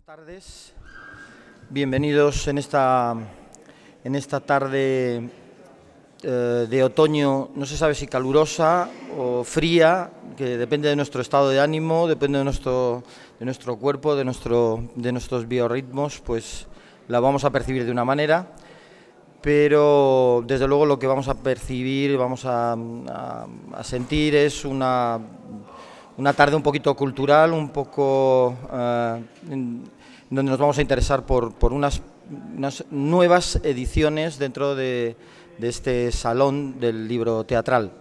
Buenas tardes, bienvenidos en esta tarde de otoño, no se sabe si calurosa o fría, que depende de nuestro estado de ánimo, depende de nuestro cuerpo, de nuestros biorritmos, pues la vamos a percibir de una manera, pero desde luego lo que vamos a percibir, vamos a sentir es una tarde un poquito cultural, un poco donde nos vamos a interesar por unas nuevas ediciones dentro de este salón del libro teatral.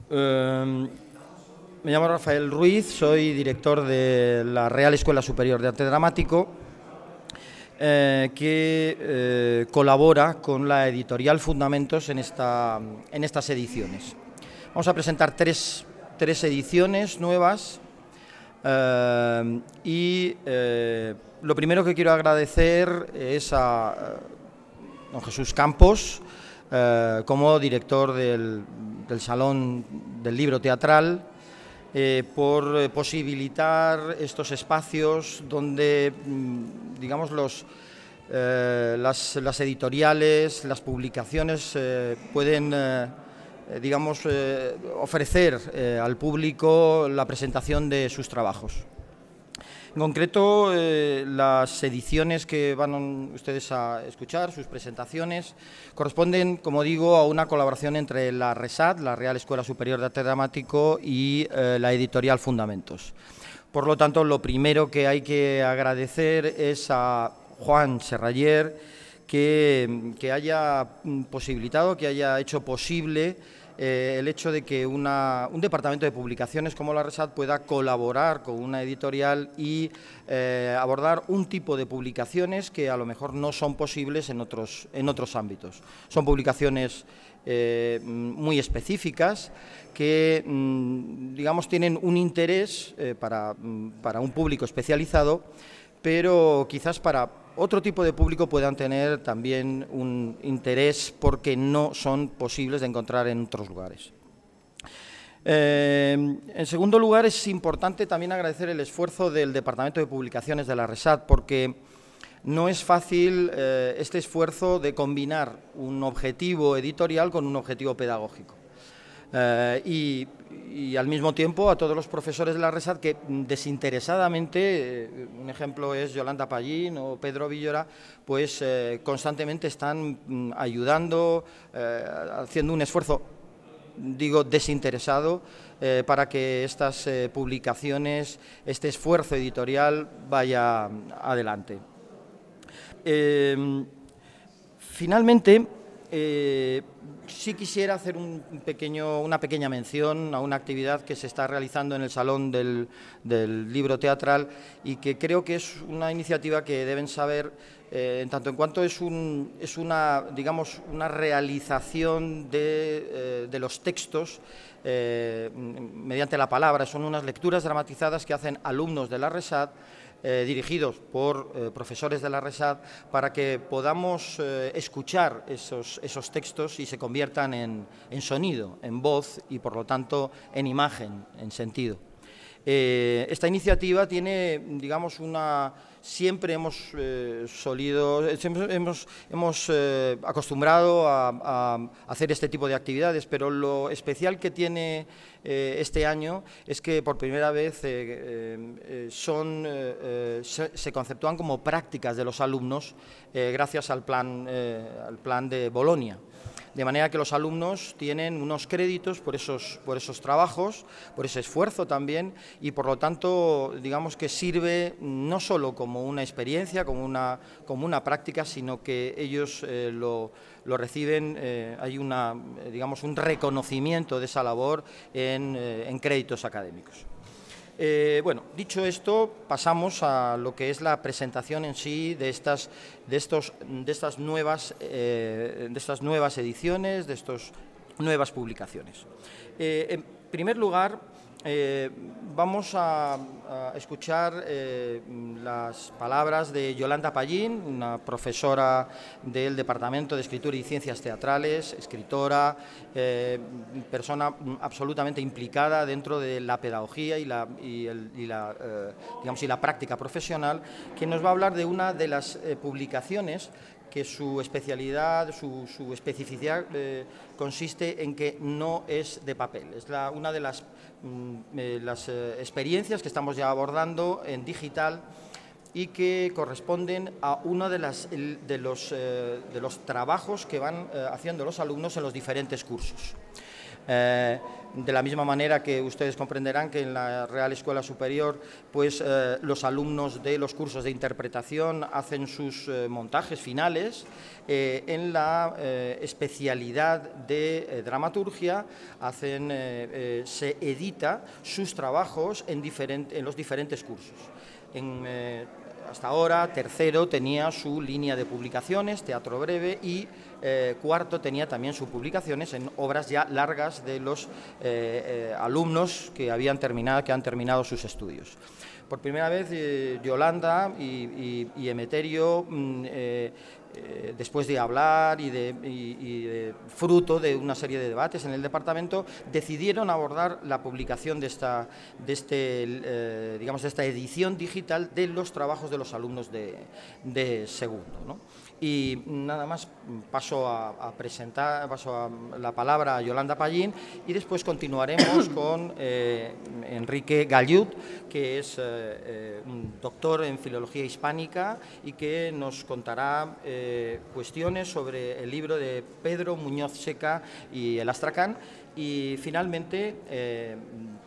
Me llamo Rafael Ruiz, soy director de la Real Escuela Superior de Arte Dramático, que colabora con la editorial Fundamentos en estas ediciones. Vamos a presentar tres ediciones nuevas y lo primero que quiero agradecer es a don Jesús Campos como director del Salón del Libro Teatral por posibilitar estos espacios donde, digamos, las editoriales, las publicaciones pueden ofrecer al público la presentación de sus trabajos. En concreto, las ediciones que van ustedes a escuchar, sus presentaciones, corresponden, como digo, a una colaboración entre la RESAD, la Real Escuela Superior de Arte Dramático, y la editorial Fundamentos. Por lo tanto, lo primero que hay que agradecer es a Juan Serrayer, que haya posibilitado, que haya hecho posible el hecho de que un departamento de publicaciones como la RESAD pueda colaborar con una editorial y abordar un tipo de publicaciones que a lo mejor no son posibles en otros ámbitos. Son publicaciones muy específicas que, digamos, tienen un interés para un público especializado, pero quizás para otro tipo de público puedan tener también un interés porque no son posibles de encontrar en otros lugares. En segundo lugar, es importante también agradecer el esfuerzo del Departamento de Publicaciones de la RESAD, porque no es fácil este esfuerzo de combinar un objetivo editorial con un objetivo pedagógico. Y al mismo tiempo a todos los profesores de la RESAD que desinteresadamente, un ejemplo es Yolanda Pallín o Pedro Villora, pues constantemente están ayudando, haciendo un esfuerzo, digo, desinteresado para que estas publicaciones, este esfuerzo editorial vaya adelante. Finalmente, sí quisiera hacer una pequeña mención a una actividad que se está realizando en el Salón del Libro Teatral y que creo que es una iniciativa que deben saber en tanto en cuanto es una realización de los textos mediante la palabra. Son unas lecturas dramatizadas que hacen alumnos de la RESAD, dirigidos por profesores de la RESAD, para que podamos escuchar esos textos y se conviertan en sonido, en voz y, por lo tanto, en imagen, en sentido. Esta iniciativa tiene, digamos, siempre hemos acostumbrado a hacer este tipo de actividades, pero lo especial que tiene este año es que por primera vez se conceptúan como prácticas de los alumnos gracias al plan de Bolonia. De manera que los alumnos tienen unos créditos por esos trabajos, por ese esfuerzo también, y por lo tanto, digamos que sirve no solo como una experiencia, como una práctica, sino que ellos lo reciben, hay un reconocimiento de esa labor en créditos académicos. Bueno, dicho esto, pasamos a lo que es la presentación en sí de estas nuevas ediciones, de estas nuevas publicaciones. En primer lugar, Vamos a escuchar las palabras de Yolanda Pallín, una profesora del Departamento de Escritura y Ciencias Teatrales, escritora, persona absolutamente implicada dentro de la pedagogía y la práctica profesional, que nos va a hablar de una de las publicaciones que su especialidad, su especificidad consiste en que no es de papel. Es una de las experiencias que estamos ya abordando en digital y que corresponden a uno de los trabajos que van haciendo los alumnos en los diferentes cursos. De la misma manera que ustedes comprenderán que en la Real Escuela Superior pues, los alumnos de los cursos de interpretación hacen sus montajes finales, en la especialidad de dramaturgia se edita sus trabajos en los diferentes cursos. Hasta ahora, tercero tenía su línea de publicaciones, teatro breve, y cuarto tenía también sus publicaciones en obras ya largas de los alumnos que han terminado sus estudios. Por primera vez, Yolanda y Emeterio, después de hablar y fruto de una serie de debates en el departamento, decidieron abordar la publicación de esta edición digital de los trabajos de los alumnos de segundo, ¿no? Y nada más paso la palabra a Yolanda Pallín y después continuaremos con Enrique Gallut, que es un doctor en filología hispánica y que nos contará cuestiones sobre el libro de Pedro Muñoz Seca y el Astracán. Y finalmente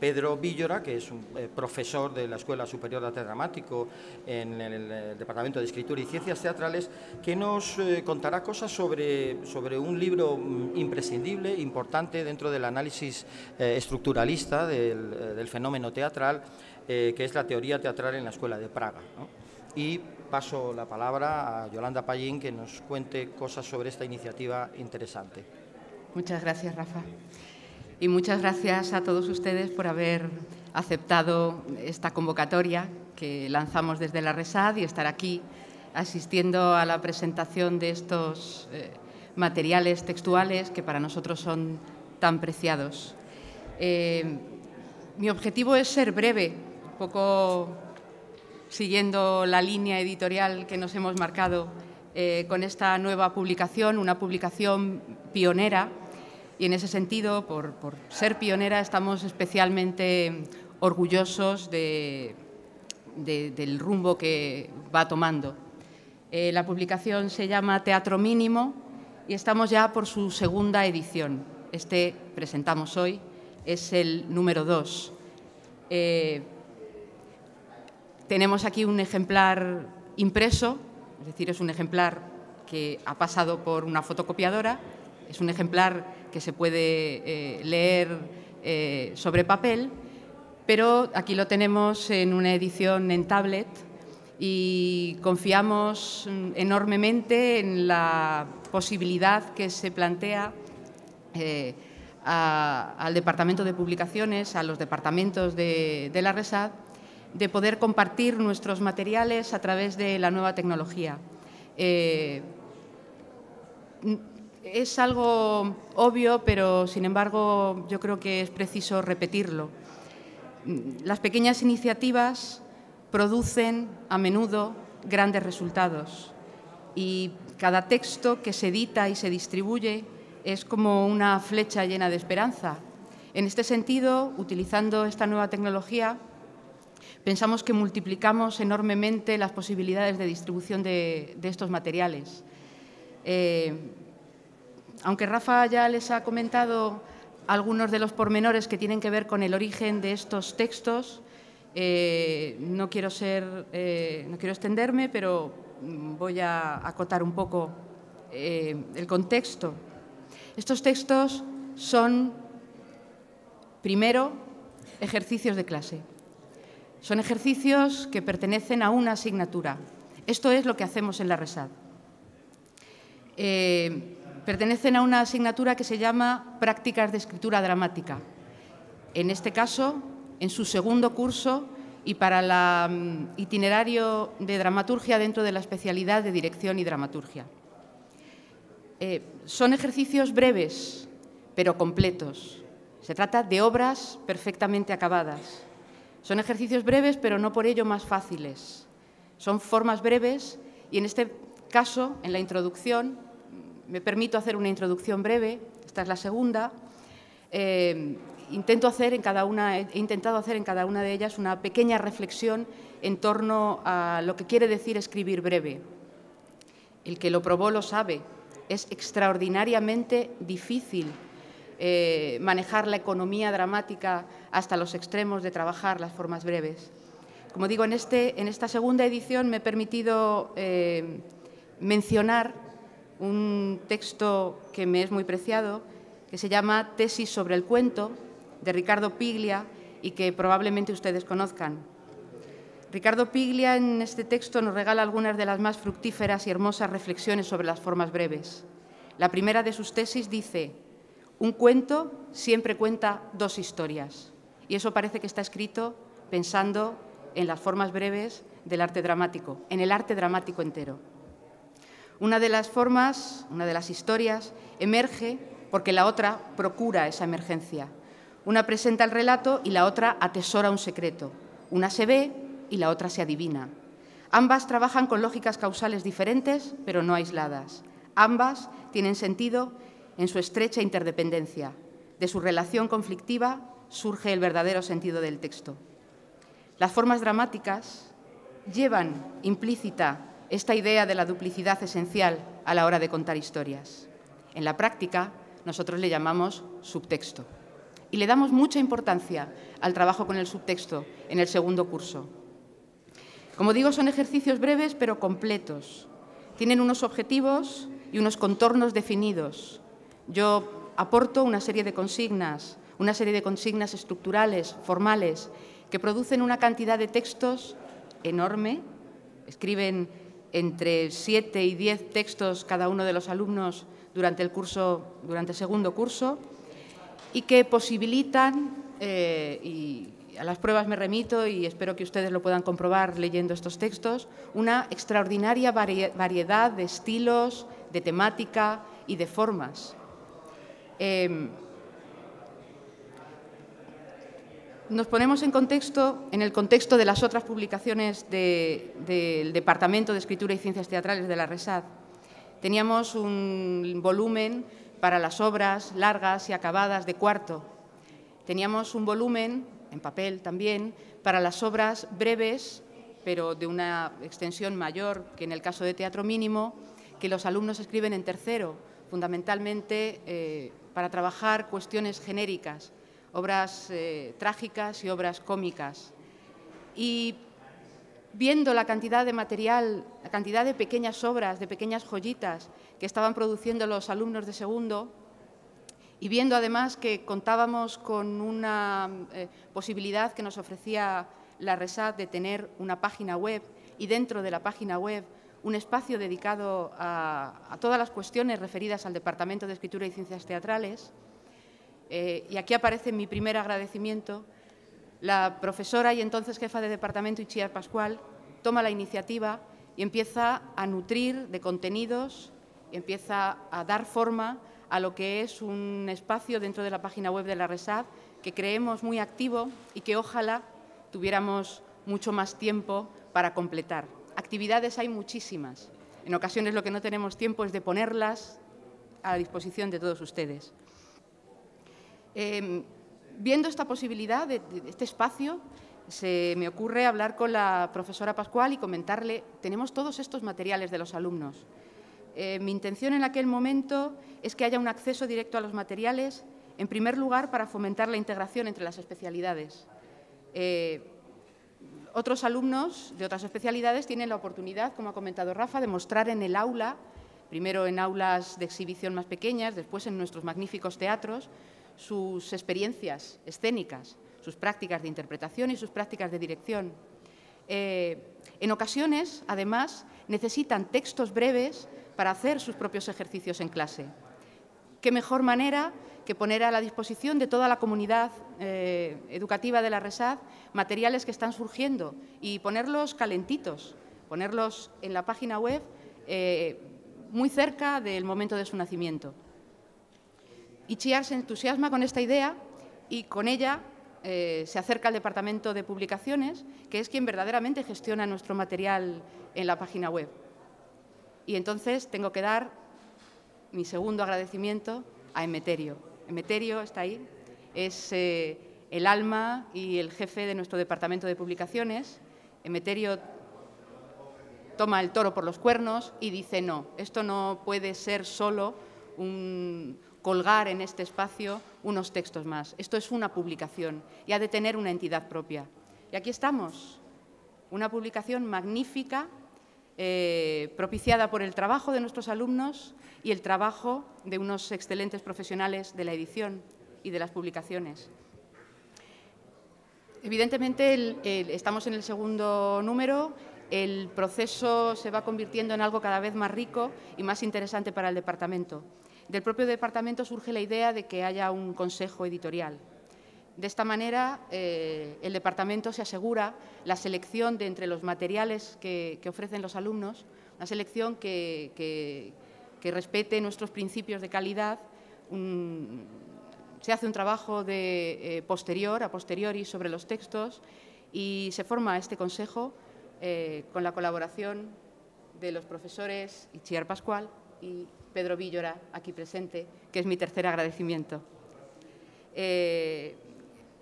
Pedro Villora, que es un profesor de la Escuela Superior de Arte Dramático en el Departamento de Escritura y Ciencias Teatrales, que nos contará cosas sobre un libro imprescindible, importante dentro del análisis estructuralista del fenómeno teatral, que es la teoría teatral en la Escuela de Praga, ¿no? Y paso la palabra a Yolanda Pallín, que nos cuente cosas sobre esta iniciativa interesante. Muchas gracias, Rafa. Y muchas gracias a todos ustedes por haber aceptado esta convocatoria que lanzamos desde la RESAD y estar aquí asistiendo a la presentación de estos materiales textuales que para nosotros son tan preciados. Mi objetivo es ser breve, un poco siguiendo la línea editorial que nos hemos marcado con esta nueva publicación, una publicación pionera. Y en ese sentido, por ser pionera, estamos especialmente orgullosos del rumbo que va tomando. La publicación se llama Teatro Mínimo y estamos ya por su segunda edición. Presentamos hoy, es el número 2. Tenemos aquí un ejemplar impreso, es decir, es un ejemplar que ha pasado por una fotocopiadora, es un ejemplar que se puede leer sobre papel, pero aquí lo tenemos en una edición en tablet y confiamos enormemente en la posibilidad que se plantea al Departamento de Publicaciones, a los departamentos de la RESAD, de poder compartir nuestros materiales a través de la nueva tecnología. Es algo obvio, pero sin embargo yo creo que es preciso repetirlo. Las pequeñas iniciativas producen a menudo grandes resultados y cada texto que se edita y se distribuye es como una flecha llena de esperanza. En este sentido, utilizando esta nueva tecnología, pensamos que multiplicamos enormemente las posibilidades de distribución de estos materiales. Aunque Rafa ya les ha comentado algunos de los pormenores que tienen que ver con el origen de estos textos, no quiero extenderme, pero voy a acotar un poco el contexto. Estos textos son, primero, ejercicios de clase. Son ejercicios que pertenecen a una asignatura. Esto es lo que hacemos en la RESAD. Pertenecen a una asignatura que se llama Prácticas de Escritura Dramática. En este caso, en su segundo curso y para el itinerario de dramaturgia dentro de la especialidad de dirección y dramaturgia. Son ejercicios breves, pero completos. Se trata de obras perfectamente acabadas. Son ejercicios breves, pero no por ello más fáciles. Son formas breves y en este caso, en la introducción, me permito hacer una introducción breve, esta es la segunda. He intentado hacer en cada una de ellas una pequeña reflexión en torno a lo que quiere decir escribir breve. El que lo probó lo sabe, es extraordinariamente difícil manejar la economía dramática hasta los extremos de trabajar las formas breves. Como digo, en esta segunda edición me he permitido mencionar un texto que me es muy preciado, que se llama Tesis sobre el cuento, de Ricardo Piglia, y que probablemente ustedes conozcan. Ricardo Piglia en este texto nos regala algunas de las más fructíferas y hermosas reflexiones sobre las formas breves. La primera de sus tesis dice: un cuento siempre cuenta dos historias. Y eso parece que está escrito pensando en las formas breves del arte dramático, en el arte dramático entero. Una de las formas, una de las historias, emerge porque la otra procura esa emergencia. Una presenta el relato y la otra atesora un secreto. Una se ve y la otra se adivina. Ambas trabajan con lógicas causales diferentes, pero no aisladas. Ambas tienen sentido en su estrecha interdependencia. De su relación conflictiva surge el verdadero sentido del texto. Las formas dramáticas llevan implícita esta idea de la duplicidad esencial a la hora de contar historias. En la práctica, nosotros le llamamos subtexto. Y le damos mucha importancia al trabajo con el subtexto en el segundo curso. Como digo, son ejercicios breves pero completos. Tienen unos objetivos y unos contornos definidos. Yo aporto una serie de consignas estructurales, formales, que producen una cantidad de textos enorme. Escriben entre 7 y 10 textos cada uno de los alumnos durante el segundo curso, y que posibilitan, y a las pruebas me remito y espero que ustedes lo puedan comprobar leyendo estos textos, una extraordinaria variedad de estilos, de temática y de formas. Nos ponemos en el contexto de las otras publicaciones del Departamento de Escritura y Ciencias Teatrales de la RESAD. Teníamos un volumen para las obras largas y acabadas de cuarto. Teníamos un volumen, en papel también, para las obras breves, pero de una extensión mayor que en el caso de teatro mínimo, que los alumnos escriben en tercero, fundamentalmente para trabajar cuestiones genéricas, obras trágicas y obras cómicas. Y viendo la cantidad de material, la cantidad de pequeñas obras, de pequeñas joyitas que estaban produciendo los alumnos de segundo, y viendo además que contábamos con una posibilidad que nos ofrecía la RESAD de tener una página web y dentro de la página web un espacio dedicado a todas las cuestiones referidas al Departamento de Escritura y Ciencias Teatrales. Y aquí aparece mi primer agradecimiento. La profesora y entonces jefa de departamento, Itziar Pascual, toma la iniciativa y empieza a nutrir de contenidos, y empieza a dar forma a lo que es un espacio dentro de la página web de la RESAD que creemos muy activo y que ojalá tuviéramos mucho más tiempo para completar. Actividades hay muchísimas. En ocasiones lo que no tenemos tiempo es de ponerlas a disposición de todos ustedes. Viendo esta posibilidad de este espacio, se me ocurre hablar con la profesora Pascual y comentarle: tenemos todos estos materiales de los alumnos. Mi intención en aquel momento es que haya un acceso directo a los materiales, en primer lugar, para fomentar la integración entre las especialidades. Otros alumnos de otras especialidades tienen la oportunidad, como ha comentado Rafa, de mostrar en el aula, primero en aulas de exhibición más pequeñas, después en nuestros magníficos teatros, sus experiencias escénicas, sus prácticas de interpretación y sus prácticas de dirección. En ocasiones, además, necesitan textos breves para hacer sus propios ejercicios en clase. ¿Qué mejor manera que poner a la disposición de toda la comunidad educativa de la RESAD materiales que están surgiendo y ponerlos calentitos, ponerlos en la página web muy cerca del momento de su nacimiento. Itziar se entusiasma con esta idea y con ella se acerca al Departamento de Publicaciones, que es quien verdaderamente gestiona nuestro material en la página web. Y entonces tengo que dar mi segundo agradecimiento a Emeterio. Emeterio está ahí, es el alma y el jefe de nuestro Departamento de Publicaciones. Emeterio toma el toro por los cuernos y dice no, esto no puede ser solo colgar en este espacio unos textos más. Esto es una publicación y ha de tener una entidad propia. Y aquí estamos, una publicación magnífica, propiciada por el trabajo de nuestros alumnos y el trabajo de unos excelentes profesionales de la edición y de las publicaciones. Evidentemente, estamos en el segundo número, el proceso se va convirtiendo en algo cada vez más rico y más interesante para el departamento. Del propio departamento surge la idea de que haya un consejo editorial. De esta manera, el departamento se asegura la selección de entre los materiales que ofrecen los alumnos, una selección que respete nuestros principios de calidad. Se hace un trabajo a posteriori sobre los textos y se forma este consejo con la colaboración de los profesores Itziar Pascual y Pedro Villora, aquí presente, que es mi tercer agradecimiento.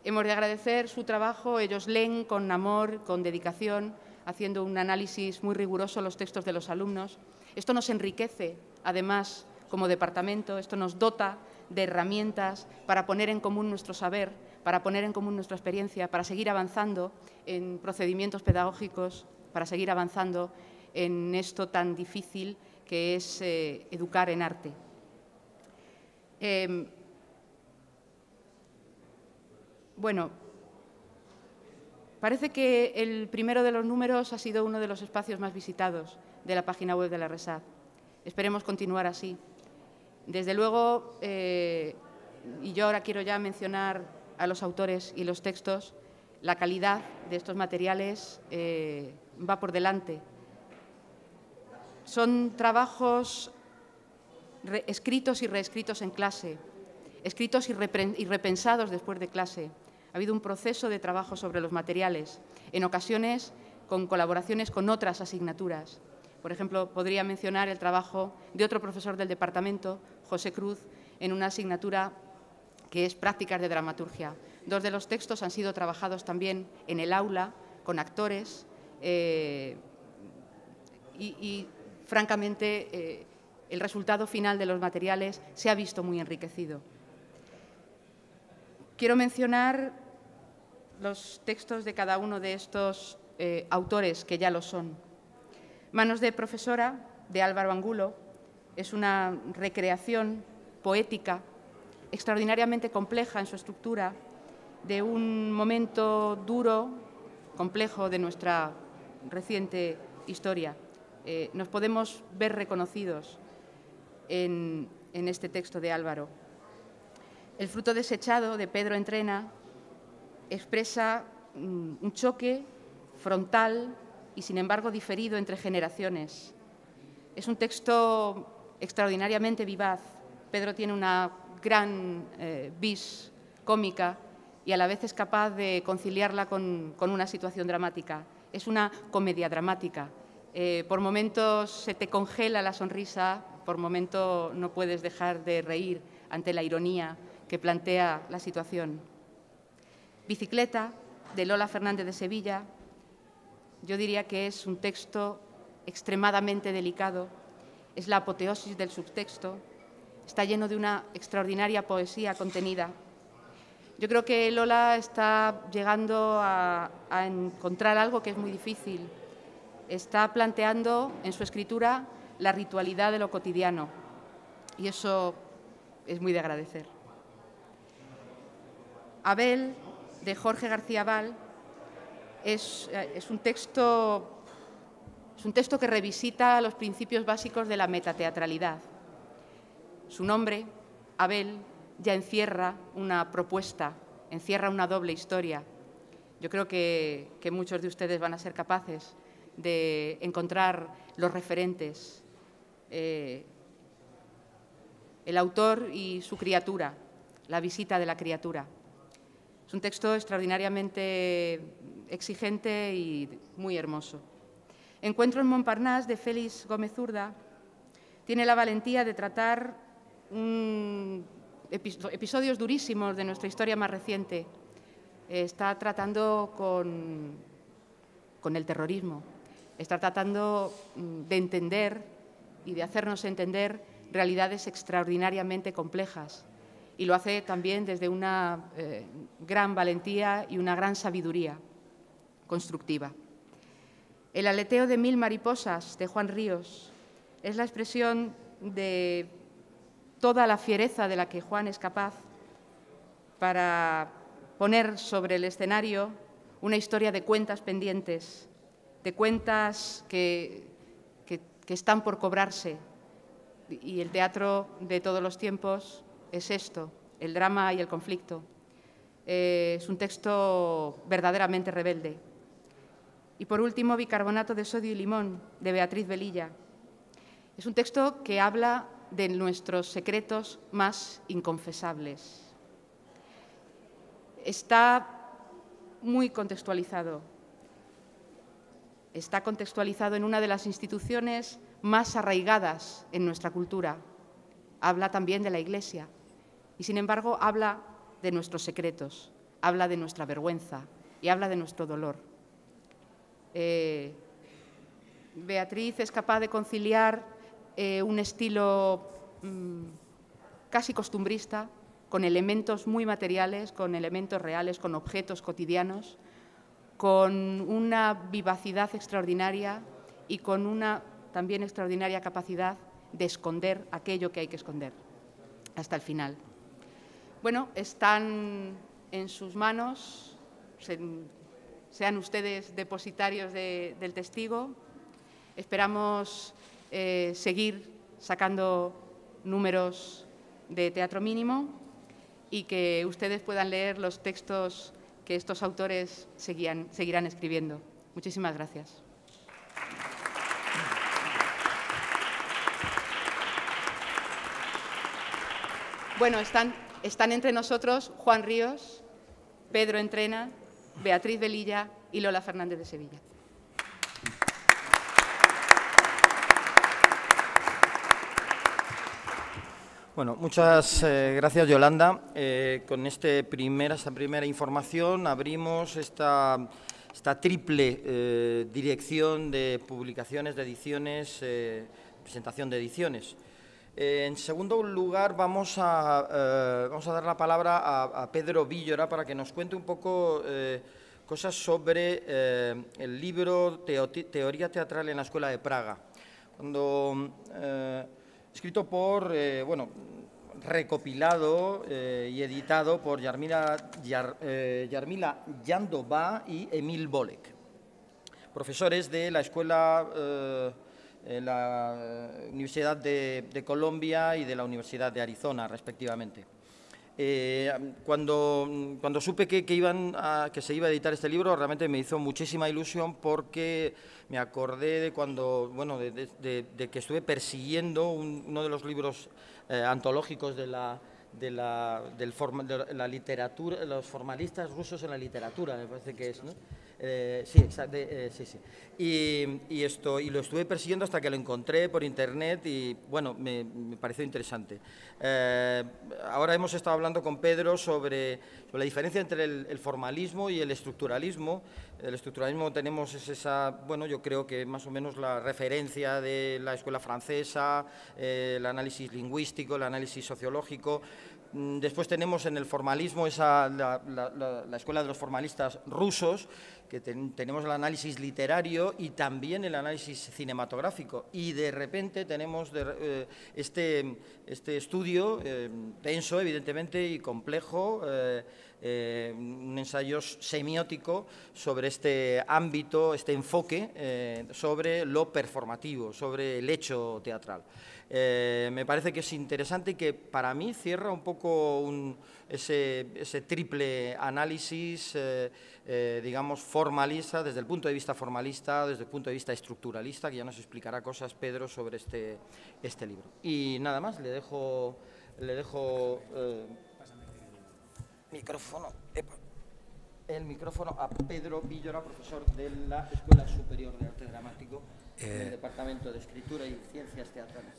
Hemos de agradecer su trabajo, ellos leen con amor, con dedicación, haciendo un análisis muy riguroso de los textos de los alumnos. Esto nos enriquece, además, como departamento, esto nos dota de herramientas para poner en común nuestro saber, para poner en común nuestra experiencia, para seguir avanzando en procedimientos pedagógicos, para seguir avanzando en esto tan difícil que es educar en arte. Bueno, parece que el primero de los números ha sido uno de los espacios más visitados de la página web de la RESAD. Esperemos continuar así. Desde luego, y yo ahora quiero ya mencionar a los autores y los textos, la calidad de estos materiales va por delante. Son trabajos escritos y reescritos en clase, escritos y repensados después de clase. Ha habido un proceso de trabajo sobre los materiales, en ocasiones con colaboraciones con otras asignaturas. Por ejemplo, podría mencionar el trabajo de otro profesor del departamento, José Cruz, en una asignatura que es Prácticas de Dramaturgia. Dos de los textos han sido trabajados también en el aula, con actores, y francamente, el resultado final de los materiales se ha visto muy enriquecido. Quiero mencionar los textos de cada uno de estos autores, que ya lo son. Manos de profesora, de Álvaro Angulo, es una recreación poética extraordinariamente compleja en su estructura, de un momento duro, complejo de nuestra reciente historia. Nos podemos ver reconocidos en este texto de Álvaro. El fruto desechado, de Pedro Entrena, expresa un choque frontal y, sin embargo, diferido entre generaciones. Es un texto extraordinariamente vivaz. Pedro tiene una gran vis cómica y a la vez es capaz de conciliarla con una situación dramática. Es una comedia dramática. Por momentos se te congela la sonrisa, por momentos no puedes dejar de reír ante la ironía que plantea la situación. Bicicleta, de Lola Fernández de Sevilla, yo diría que es un texto extremadamente delicado, es la apoteosis del subtexto, está lleno de una extraordinaria poesía contenida. Yo creo que Lola está llegando a encontrar algo que es muy difícil. Está planteando en su escritura la ritualidad de lo cotidiano y eso es muy de agradecer. Abel, de Jorge García Val, es un texto que revisita los principios básicos de la metateatralidad. Su nombre, Abel, ya encierra una propuesta, encierra una doble historia. Yo creo que muchos de ustedes van a ser capaces de encontrar los referentes, el autor y su criatura, la visita de la criatura. Es un texto extraordinariamente exigente y muy hermoso. Encuentro en Montparnasse, de Félix Gómez Urda, tiene la valentía de tratar episodios durísimos de nuestra historia más reciente. Está tratando con el terrorismo, está tratando de entender y de hacernos entender realidades extraordinariamente complejas, y lo hace también desde una gran valentía y una gran sabiduría constructiva. El aleteo de 1000 mariposas, de Juan Ríos, es la expresión de toda la fiereza de la que Juan es capaz para poner sobre el escenario una historia de cuentas pendientes, de cuentas que están por cobrarse. Y el teatro de todos los tiempos es esto, el drama y el conflicto. Es un texto verdaderamente rebelde. Y por último, Bicarbonato de sodio y limón, de Beatriz Velilla. Es un texto que habla de nuestros secretos más inconfesables. Está muy contextualizado. Está contextualizado en una de las instituciones más arraigadas en nuestra cultura. Habla también de la Iglesia y, sin embargo, habla de nuestros secretos, habla de nuestra vergüenza y habla de nuestro dolor. Beatriz es capaz de conciliar un estilo casi costumbrista con elementos muy materiales, con elementos reales, con objetos cotidianos, con una vivacidad extraordinaria y con una también extraordinaria capacidad de esconder aquello que hay que esconder hasta el final. Bueno, están en sus manos, sean ustedes depositarios del testigo. Esperamos seguir sacando números de teatro mínimo y que ustedes puedan leer los textos que estos autores seguirán escribiendo. Muchísimas gracias. Bueno, están entre nosotros Juan Ríos, Pedro Entrena, Beatriz Velilla y Lola Fernández de Sevilla. Bueno, muchas gracias, Yolanda. Con esta primera información abrimos esta triple dirección de publicaciones, de ediciones, presentación de ediciones. En segundo lugar, vamos a dar la palabra a Pedro Villora para que nos cuente un poco cosas sobre el libro Teoría teatral en la Escuela de Praga. Escrito por, recopilado y editado por Jarmila Jandová y Emil Bolek, profesores de la Escuela, la Universidad de Colombia y de la Universidad de Arizona, respectivamente. Cuando supe que se iba a editar este libro, realmente me hizo muchísima ilusión, porque me acordé de cuando, de que estuve persiguiendo uno de los libros antológicos de la literatura, los formalistas rusos en la literatura, me parece que es, ¿no? Sí, exacto, sí. Y lo estuve persiguiendo hasta que lo encontré por internet y, bueno, me pareció interesante. Ahora hemos estado hablando con Pedro sobre la diferencia entre el formalismo y el estructuralismo. El estructuralismo tenemos yo creo que más o menos la referencia de la escuela francesa, el análisis lingüístico, el análisis sociológico. Después tenemos en el formalismo la escuela de los formalistas rusos, que tenemos el análisis literario y también el análisis cinematográfico, y de repente tenemos este estudio denso, evidentemente, y complejo, un ensayo semiótico sobre este ámbito, este enfoque sobre lo performativo, sobre el hecho teatral. Me parece que es interesante y que para mí cierra un poco ese triple análisis, digamos, formalista, desde el punto de vista formalista, desde el punto de vista estructuralista, que ya nos explicará cosas Pedro sobre este libro. Y nada más, le dejo el micrófono a Pedro Villora, profesor de la Escuela Superior de Arte Dramático, del Departamento de Escritura y Ciencias Teatrales.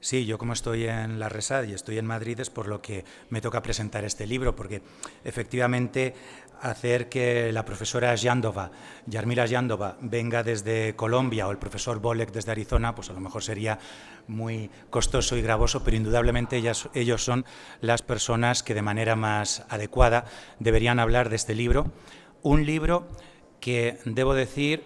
Sí, yo como estoy en la RESAD y estoy en Madrid es por lo que me toca presentar este libro, porque efectivamente hacer que la profesora Jarmila Jandova, venga desde Colombia o el profesor Bolek desde Arizona, pues a lo mejor sería muy costoso y gravoso, pero indudablemente ellos son las personas que de manera más adecuada deberían hablar de este libro. Un libro que debo decir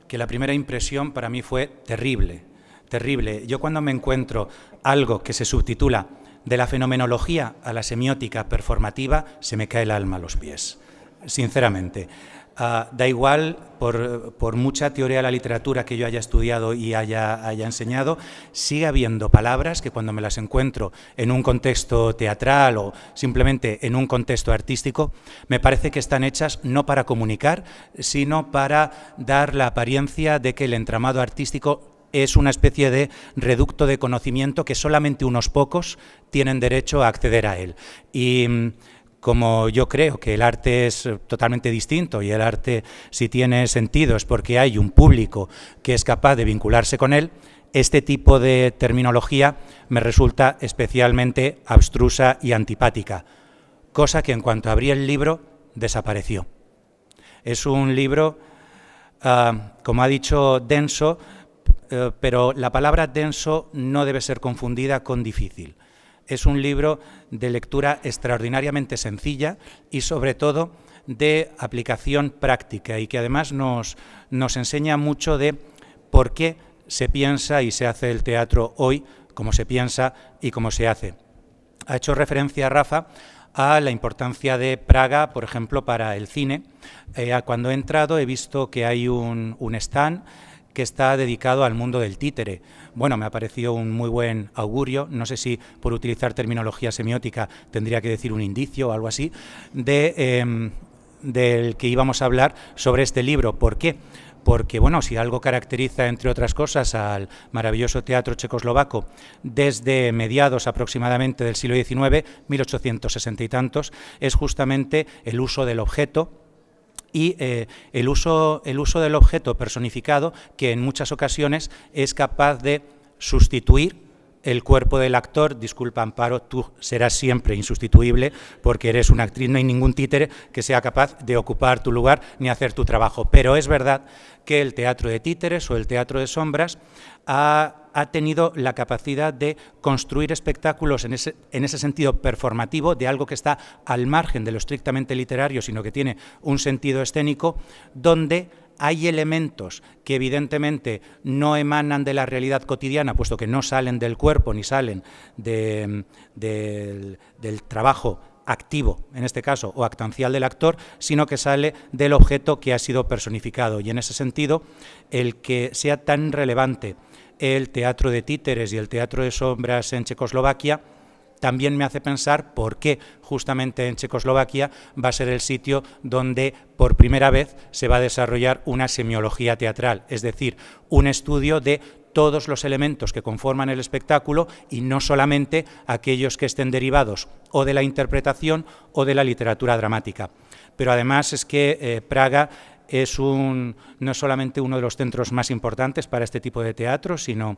que la primera impresión para mí fue terrible. Terrible. Yo cuando me encuentro algo que se subtitula de la fenomenología a la semiótica performativa, se me cae el alma a los pies, sinceramente. Da igual, por mucha teoría de la literatura que yo haya estudiado y haya enseñado, sigue habiendo palabras que cuando me las encuentro en un contexto teatral o simplemente en un contexto artístico, me parece que están hechas no para comunicar, sino para dar la apariencia de que el entramado artístico es una especie de reducto de conocimiento que solamente unos pocos tienen derecho a acceder a él. Y como yo creo que el arte es totalmente distinto y el arte, si tiene sentido, es porque hay un público que es capaz de vincularse con él, este tipo de terminología me resulta especialmente abstrusa y antipática, cosa que en cuanto abrí el libro desapareció. Es un libro, como ha dicho, denso, pero la palabra denso no debe ser confundida con difícil. Es un libro de lectura extraordinariamente sencilla y sobre todo de aplicación práctica y que además nos enseña mucho de por qué se piensa y se hace el teatro hoy, como se piensa y cómo se hace. Ha hecho referencia Rafa a la importancia de Praga, por ejemplo, para el cine. Cuando he entrado he visto que hay un stand que está dedicado al mundo del títere. Bueno, me ha parecido un muy buen augurio, no sé si por utilizar terminología semiótica tendría que decir un indicio o algo así, del que íbamos a hablar sobre este libro. ¿Por qué? Porque, bueno, si algo caracteriza, entre otras cosas, al maravilloso teatro checoslovaco desde mediados aproximadamente del siglo XIX, 1860 y tantos, es justamente el uso del objeto, y el uso del objeto personificado, que en muchas ocasiones es capaz de sustituir el cuerpo del actor. Disculpa, Amparo, tú serás siempre insustituible porque eres una actriz, no hay ningún títere que sea capaz de ocupar tu lugar ni hacer tu trabajo. Pero es verdad que el teatro de títeres o el teatro de sombras ha tenido la capacidad de construir espectáculos en ese sentido performativo, de algo que está al margen de lo estrictamente literario, sino que tiene un sentido escénico, donde hay elementos que evidentemente no emanan de la realidad cotidiana, puesto que no salen del cuerpo ni salen del trabajo activo, en este caso, o actancial del actor, sino que sale del objeto que ha sido personificado. Y en ese sentido, el que sea tan relevante el teatro de títeres y el teatro de sombras en Checoslovaquia también me hace pensar por qué justamente en Checoslovaquia va a ser el sitio donde por primera vez se va a desarrollar una semiología teatral, es decir, un estudio de todos los elementos que conforman el espectáculo y no solamente aquellos que estén derivados o de la interpretación o de la literatura dramática. Pero además es que Praga no es solamente uno de los centros más importantes para este tipo de teatro, sino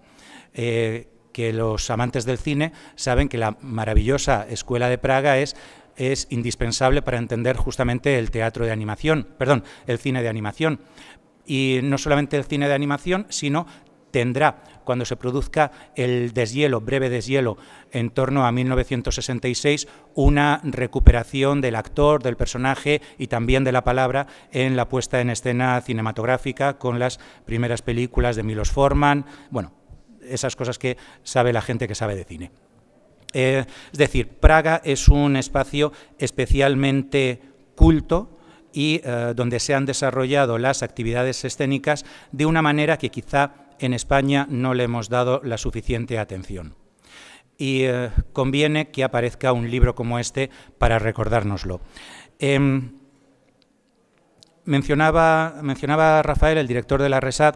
que los amantes del cine saben que la maravillosa Escuela de Praga es indispensable para entender justamente el teatro de animación, perdón, el cine de animación. Y no solamente el cine de animación, sino tendrá, cuando se produzca el deshielo, breve deshielo, en torno a 1966, una recuperación del actor, del personaje y también de la palabra en la puesta en escena cinematográfica con las primeras películas de Milos Forman, bueno, esas cosas que sabe la gente que sabe de cine. Es decir, Praga es un espacio especialmente culto y donde se han desarrollado las actividades escénicas de una manera que quizá en España no le hemos dado la suficiente atención. Y conviene que aparezca un libro como este para recordárnoslo. Mencionaba Rafael, el director de la RESAD,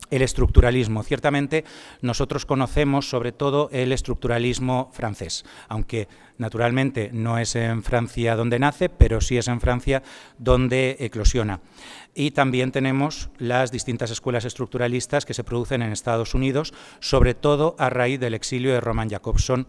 el estructuralismo. Ciertamente nosotros conocemos sobre todo el estructuralismo francés, aunque naturalmente no es en Francia donde nace, pero sí es en Francia donde eclosiona. Y también tenemos las distintas escuelas estructuralistas que se producen en Estados Unidos, sobre todo a raíz del exilio de Roman Jakobson,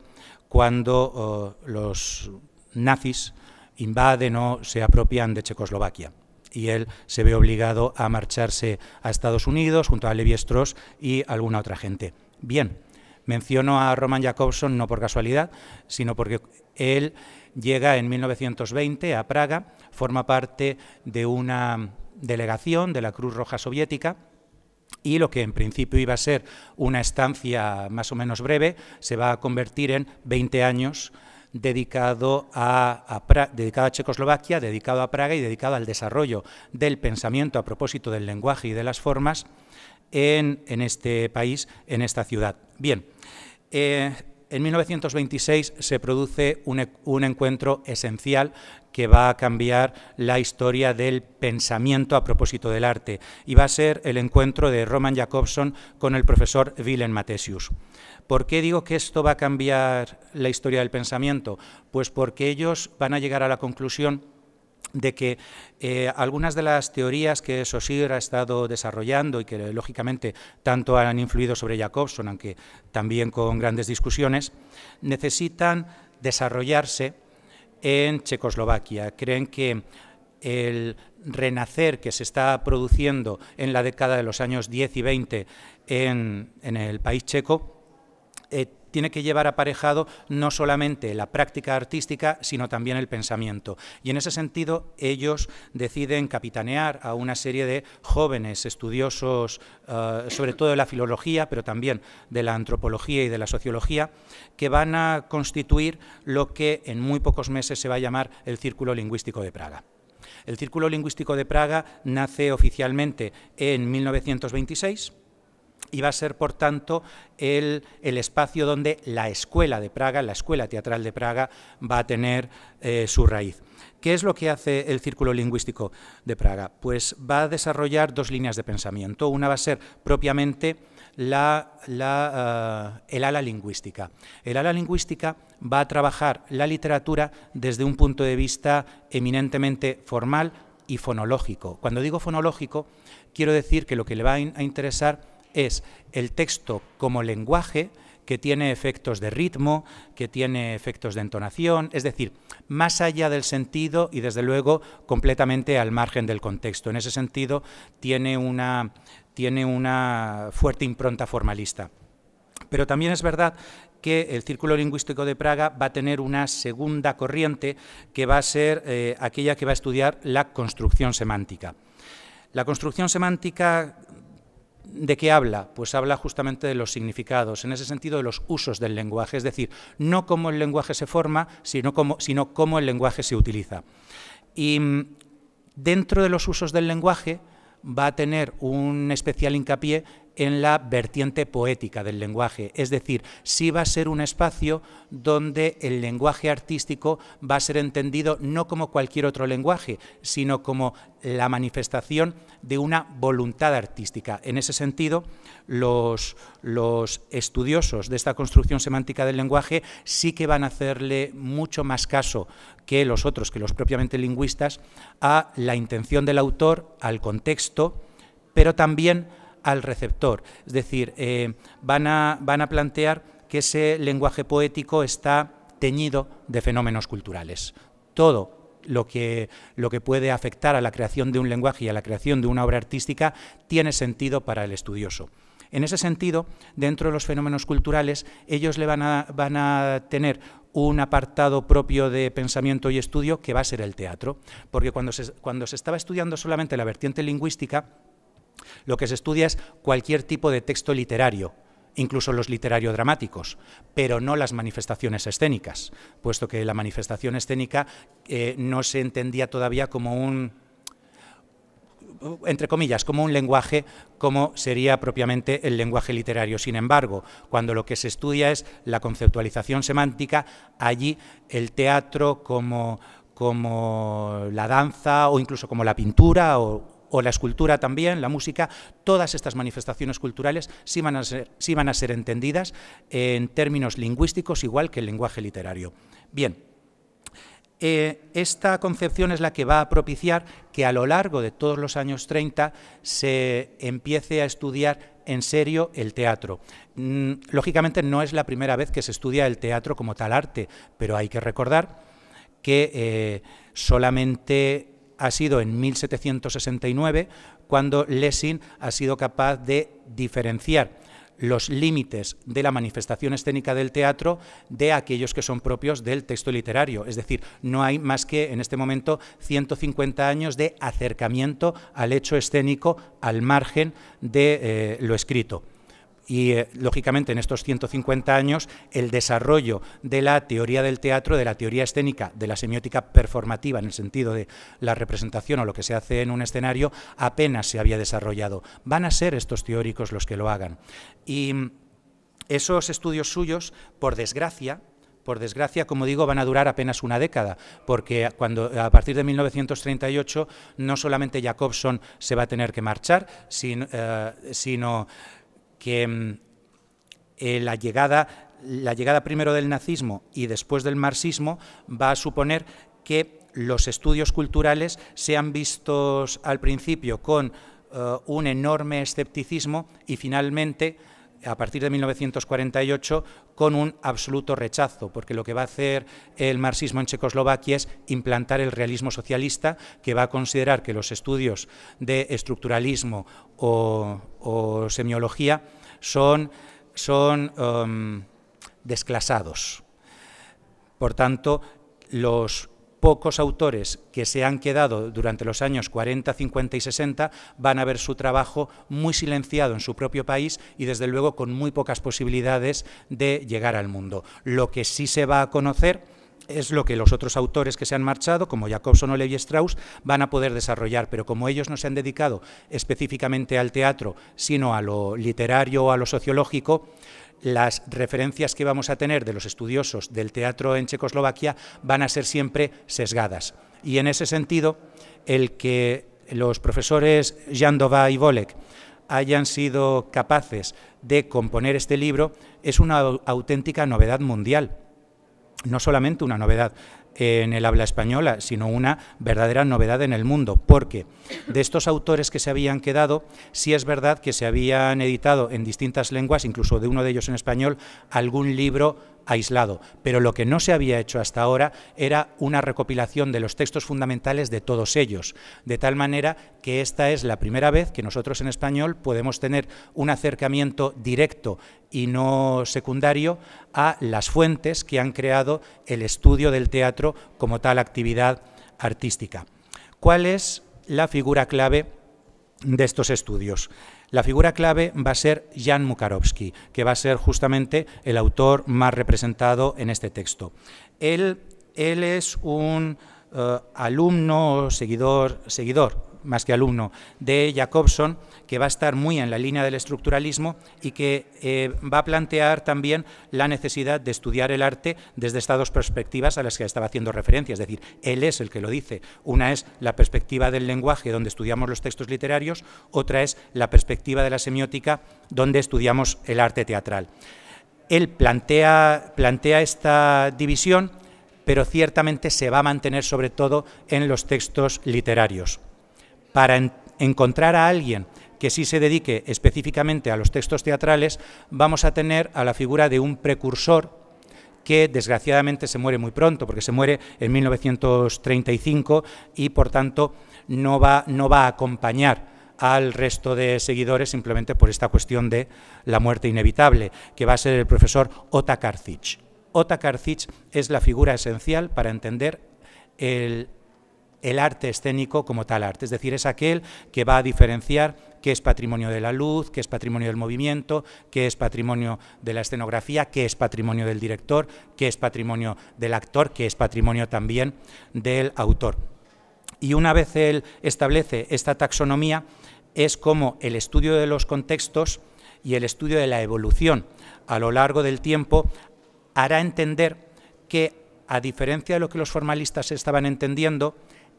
cuando los nazis invaden o se apropian de Checoslovaquia. Y él se ve obligado a marcharse a Estados Unidos junto a Lévi-Strauss y alguna otra gente. Bien, menciono a Roman Jakobson no por casualidad, sino porque él llega en 1920 a Praga, forma parte de una delegación de la Cruz Roja Soviética, y lo que en principio iba a ser una estancia más o menos breve se va a convertir en 20 años dedicado a Checoslovaquia, dedicado a Praga y dedicado al desarrollo del pensamiento a propósito del lenguaje y de las formas en este país, en esta ciudad. Bien, en 1926 se produce un encuentro esencial que va a cambiar la historia del pensamiento a propósito del arte, y va a ser el encuentro de Roman Jakobson con el profesor Willem Mathesius. ¿Por qué digo que esto va a cambiar la historia del pensamiento? Pues porque ellos van a llegar a la conclusión de que algunas de las teorías que Saussure ha estado desarrollando y que lógicamente tanto han influido sobre Jakobson, aunque también con grandes discusiones, necesitan desarrollarse en Checoslovaquia. Creen que el renacer que se está produciendo en la década de los años 10 y 20 en el país checo tiene que llevar aparejado no solamente la práctica artística, sino también el pensamiento. Y en ese sentido ellos deciden capitanear a una serie de jóvenes estudiosos, sobre todo de la filología, pero también de la antropología y de la sociología, que van a constituir lo que en muy pocos meses se va a llamar el Círculo Lingüístico de Praga. El Círculo Lingüístico de Praga nace oficialmente en 1926, y va a ser, por tanto, el espacio donde la Escuela de Praga, la Escuela Teatral de Praga, va a tener su raíz. ¿Qué es lo que hace el Círculo Lingüístico de Praga? Pues va a desarrollar dos líneas de pensamiento. Una va a ser propiamente el ala lingüística. El ala lingüística va a trabajar la literatura desde un punto de vista eminentemente formal y fonológico. Cuando digo fonológico, quiero decir que lo que le va a interesar es el texto como lenguaje que tiene efectos de ritmo, que tiene efectos de entonación, es decir, más allá del sentido y desde luego completamente al margen del contexto. En ese sentido tiene una fuerte impronta formalista. Pero también es verdad que el Círculo Lingüístico de Praga va a tener una segunda corriente que va a ser aquella que va a estudiar la construcción semántica. La construcción semántica, ¿de qué habla? Pues habla justamente de los significados, en ese sentido de los usos del lenguaje, es decir, no cómo el lenguaje se forma, sino cómo el lenguaje se utiliza. Y dentro de los usos del lenguaje va a tener un especial hincapié en la vertiente poética del lenguaje, es decir, sí va a ser un espacio donde el lenguaje artístico va a ser entendido no como cualquier otro lenguaje, sino como la manifestación de una voluntad artística. En ese sentido, los estudiosos de esta construcción semántica del lenguaje sí que van a hacerle mucho más caso que los otros, que los propiamente lingüistas, a la intención del autor, al contexto, pero también al receptor, es decir, van a plantear que ese lenguaje poético está teñido de fenómenos culturales. Todo lo que puede afectar a la creación de un lenguaje y a la creación de una obra artística tiene sentido para el estudioso. En ese sentido, dentro de los fenómenos culturales, ellos van a tener un apartado propio de pensamiento y estudio que va a ser el teatro, porque cuando se estaba estudiando solamente la vertiente lingüística, lo que se estudia es cualquier tipo de texto literario, incluso los literario-dramáticos, pero no las manifestaciones escénicas, puesto que la manifestación escénica no se entendía todavía como entre comillas, como un lenguaje, como sería propiamente el lenguaje literario. Sin embargo, cuando lo que se estudia es la conceptualización semántica, allí el teatro como la danza o incluso como la pintura o la escultura también, la música, todas estas manifestaciones culturales sí van a ser entendidas en términos lingüísticos igual que el lenguaje literario. Bien. Esta concepción es la que va a propiciar que a lo largo de todos los años 30 se empiece a estudiar en serio el teatro. Lógicamente no es la primera vez que se estudia el teatro como tal arte, pero hay que recordar que solamente ha sido en 1769 cuando Lessing ha sido capaz de diferenciar los límites de la manifestación escénica del teatro de aquellos que son propios del texto literario. Es decir, no hay más que en este momento 150 años de acercamiento al hecho escénico al margen de lo escrito. Y, lógicamente, en estos 150 años, el desarrollo de la teoría del teatro, de la teoría escénica, de la semiótica performativa, en el sentido de la representación o lo que se hace en un escenario, apenas se había desarrollado. Van a ser estos teóricos los que lo hagan. Y esos estudios suyos, por desgracia, como digo, van a durar apenas una década, porque a partir de 1938 no solamente Jacobson se va a tener que marchar, sino que la llegada primero del nazismo y después del marxismo va a suponer que los estudios culturales sean vistos al principio con un enorme escepticismo y finalmente, a partir de 1948, con un absoluto rechazo, porque lo que va a hacer el marxismo en Checoslovaquia es implantar el realismo socialista, que va a considerar que los estudios de estructuralismo o semiología son desclasados. Por tanto, los pocos autores que se han quedado durante los años 40, 50 y 60 van a ver su trabajo muy silenciado en su propio país y, desde luego, con muy pocas posibilidades de llegar al mundo. Lo que sí se va a conocer es lo que los otros autores que se han marchado, como Jacobson o Lévi-Strauss, van a poder desarrollar, pero como ellos no se han dedicado específicamente al teatro, sino a lo literario o a lo sociológico, las referencias que vamos a tener de los estudiosos del teatro en Checoslovaquia van a ser siempre sesgadas. Y en ese sentido, el que los profesores Jandova y Volek hayan sido capaces de componer este libro es una auténtica novedad mundial. No solamente una novedad en el habla española, sino una verdadera novedad en el mundo, porque de estos autores que se habían quedado, sí es verdad que se habían editado en distintas lenguas, incluso de uno de ellos en español, algún libro aislado, pero lo que no se había hecho hasta ahora era una recopilación de los textos fundamentales de todos ellos, de tal manera que esta es la primera vez que nosotros en español podemos tener un acercamiento directo y no secundario a las fuentes que han creado el estudio del teatro como tal actividad artística. ¿Cuál es la figura clave de estos estudios? La figura clave va a ser Jan Mukarovsky, que va a ser justamente el autor más representado en este texto. Él es un alumno, seguidor, más que alumno, de Jacobson, que va a estar muy en la línea del estructuralismo y que va a plantear también la necesidad de estudiar el arte desde estas dos perspectivas a las que estaba haciendo referencia. Es decir, él es el que lo dice. Una es la perspectiva del lenguaje, donde estudiamos los textos literarios, otra es la perspectiva de la semiótica, donde estudiamos el arte teatral. Él plantea esta división, pero ciertamente se va a mantener sobre todo en los textos literarios. Para encontrar a alguien que sí se dedique específicamente a los textos teatrales, vamos a tener a la figura de un precursor que desgraciadamente se muere muy pronto, porque se muere en 1935 y por tanto no va a acompañar al resto de seguidores simplemente por esta cuestión de la muerte inevitable, que va a ser el profesor Otakar Zich. Otakar Zich es la figura esencial para entender el arte escénico como tal arte, es decir, es aquel que va a diferenciar qué es patrimonio de la luz, qué es patrimonio del movimiento, qué es patrimonio de la escenografía, qué es patrimonio del director, qué es patrimonio del actor, qué es patrimonio también del autor. Y una vez él establece esta taxonomía, es como el estudio de los contextos y el estudio de la evolución a lo largo del tiempo hará entender que, a diferencia de lo que los formalistas estaban entendiendo,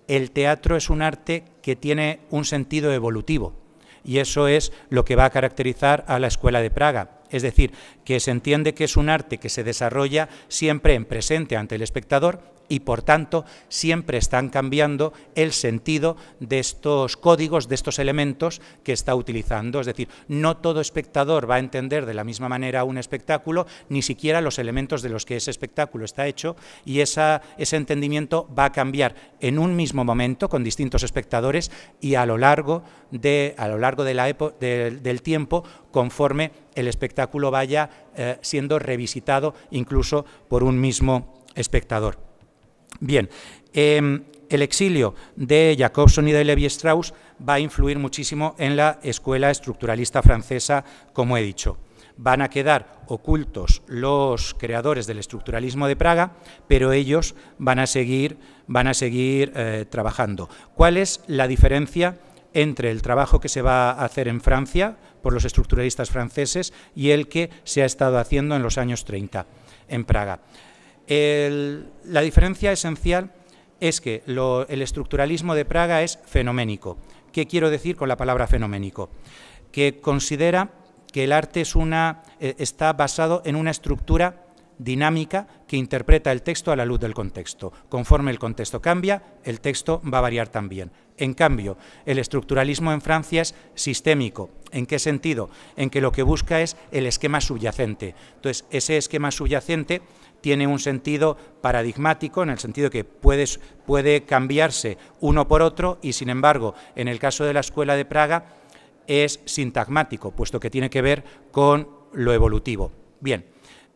el teatro es un arte que tiene un sentido evolutivo, y eso es lo que va a caracterizar a la Escuela de Praga. Es decir, que se entiende que es un arte que se desarrolla siempre en presente ante el espectador y, por tanto, siempre están cambiando el sentido de estos códigos, de estos elementos que está utilizando. Es decir, no todo espectador va a entender de la misma manera un espectáculo, ni siquiera los elementos de los que ese espectáculo está hecho, y ese entendimiento va a cambiar en un mismo momento con distintos espectadores y a lo largo del tiempo, conforme el espectáculo vaya siendo revisitado incluso por un mismo espectador. Bien, el exilio de Jacobson y de Lévi-Strauss va a influir muchísimo en la escuela estructuralista francesa, como he dicho. Van a quedar ocultos los creadores del estructuralismo de Praga, pero ellos van a seguir trabajando. ¿Cuál es la diferencia entre el trabajo que se va a hacer en Francia por los estructuralistas franceses y el que se ha estado haciendo en los años 30 en Praga? La diferencia esencial es que el estructuralismo de Praga es fenoménico. ¿Qué quiero decir con la palabra fenoménico? Que considera que el arte está basado en una estructura dinámica que interpreta el texto a la luz del contexto. Conforme el contexto cambia, el texto va a variar también. En cambio, el estructuralismo en Francia es sistémico. ¿En qué sentido? En que lo que busca es el esquema subyacente. Entonces, ese esquema subyacente tiene un sentido paradigmático, en el sentido que puede cambiarse uno por otro, y sin embargo, en el caso de la Escuela de Praga, es sintagmático, puesto que tiene que ver con lo evolutivo. Bien,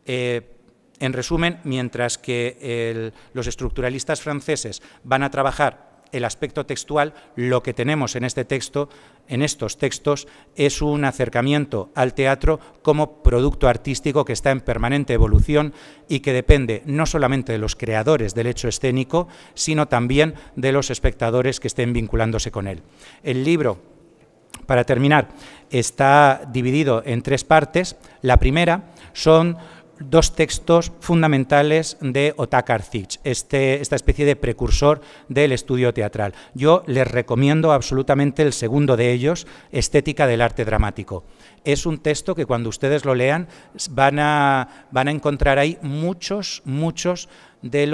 en resumen, mientras que los estructuralistas franceses van a trabajar el aspecto textual, lo que tenemos en estos textos, es un acercamiento al teatro como producto artístico que está en permanente evolución y que depende no solamente de los creadores del hecho escénico, sino también de los espectadores que estén vinculándose con él. El libro, para terminar, está dividido en 3 partes. La primera son 2 textos fundamentales de Otakar Zich, esta especie de precursor del estudio teatral. Yo les recomiendo absolutamente el segundo de ellos, Estética del arte dramático. Es un texto que cuando ustedes lo lean van a encontrar ahí muchos ecos de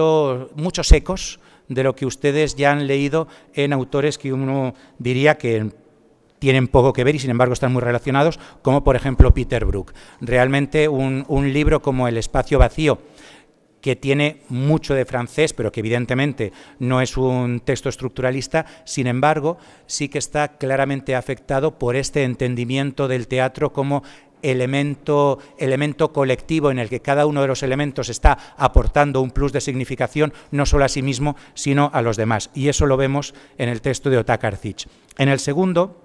lo que ustedes ya han leído en autores que uno diría que tienen poco que ver y sin embargo están muy relacionados, como por ejemplo Peter Brook. Realmente un libro como El espacio vacío, que tiene mucho de francés, pero que evidentemente no es un texto estructuralista, sin embargo sí que está claramente afectado por este entendimiento del teatro como elemento colectivo en el que cada uno de los elementos está aportando un plus de significación no solo a sí mismo, sino a los demás. Y eso lo vemos en el texto de Otakar Zich. En el segundo,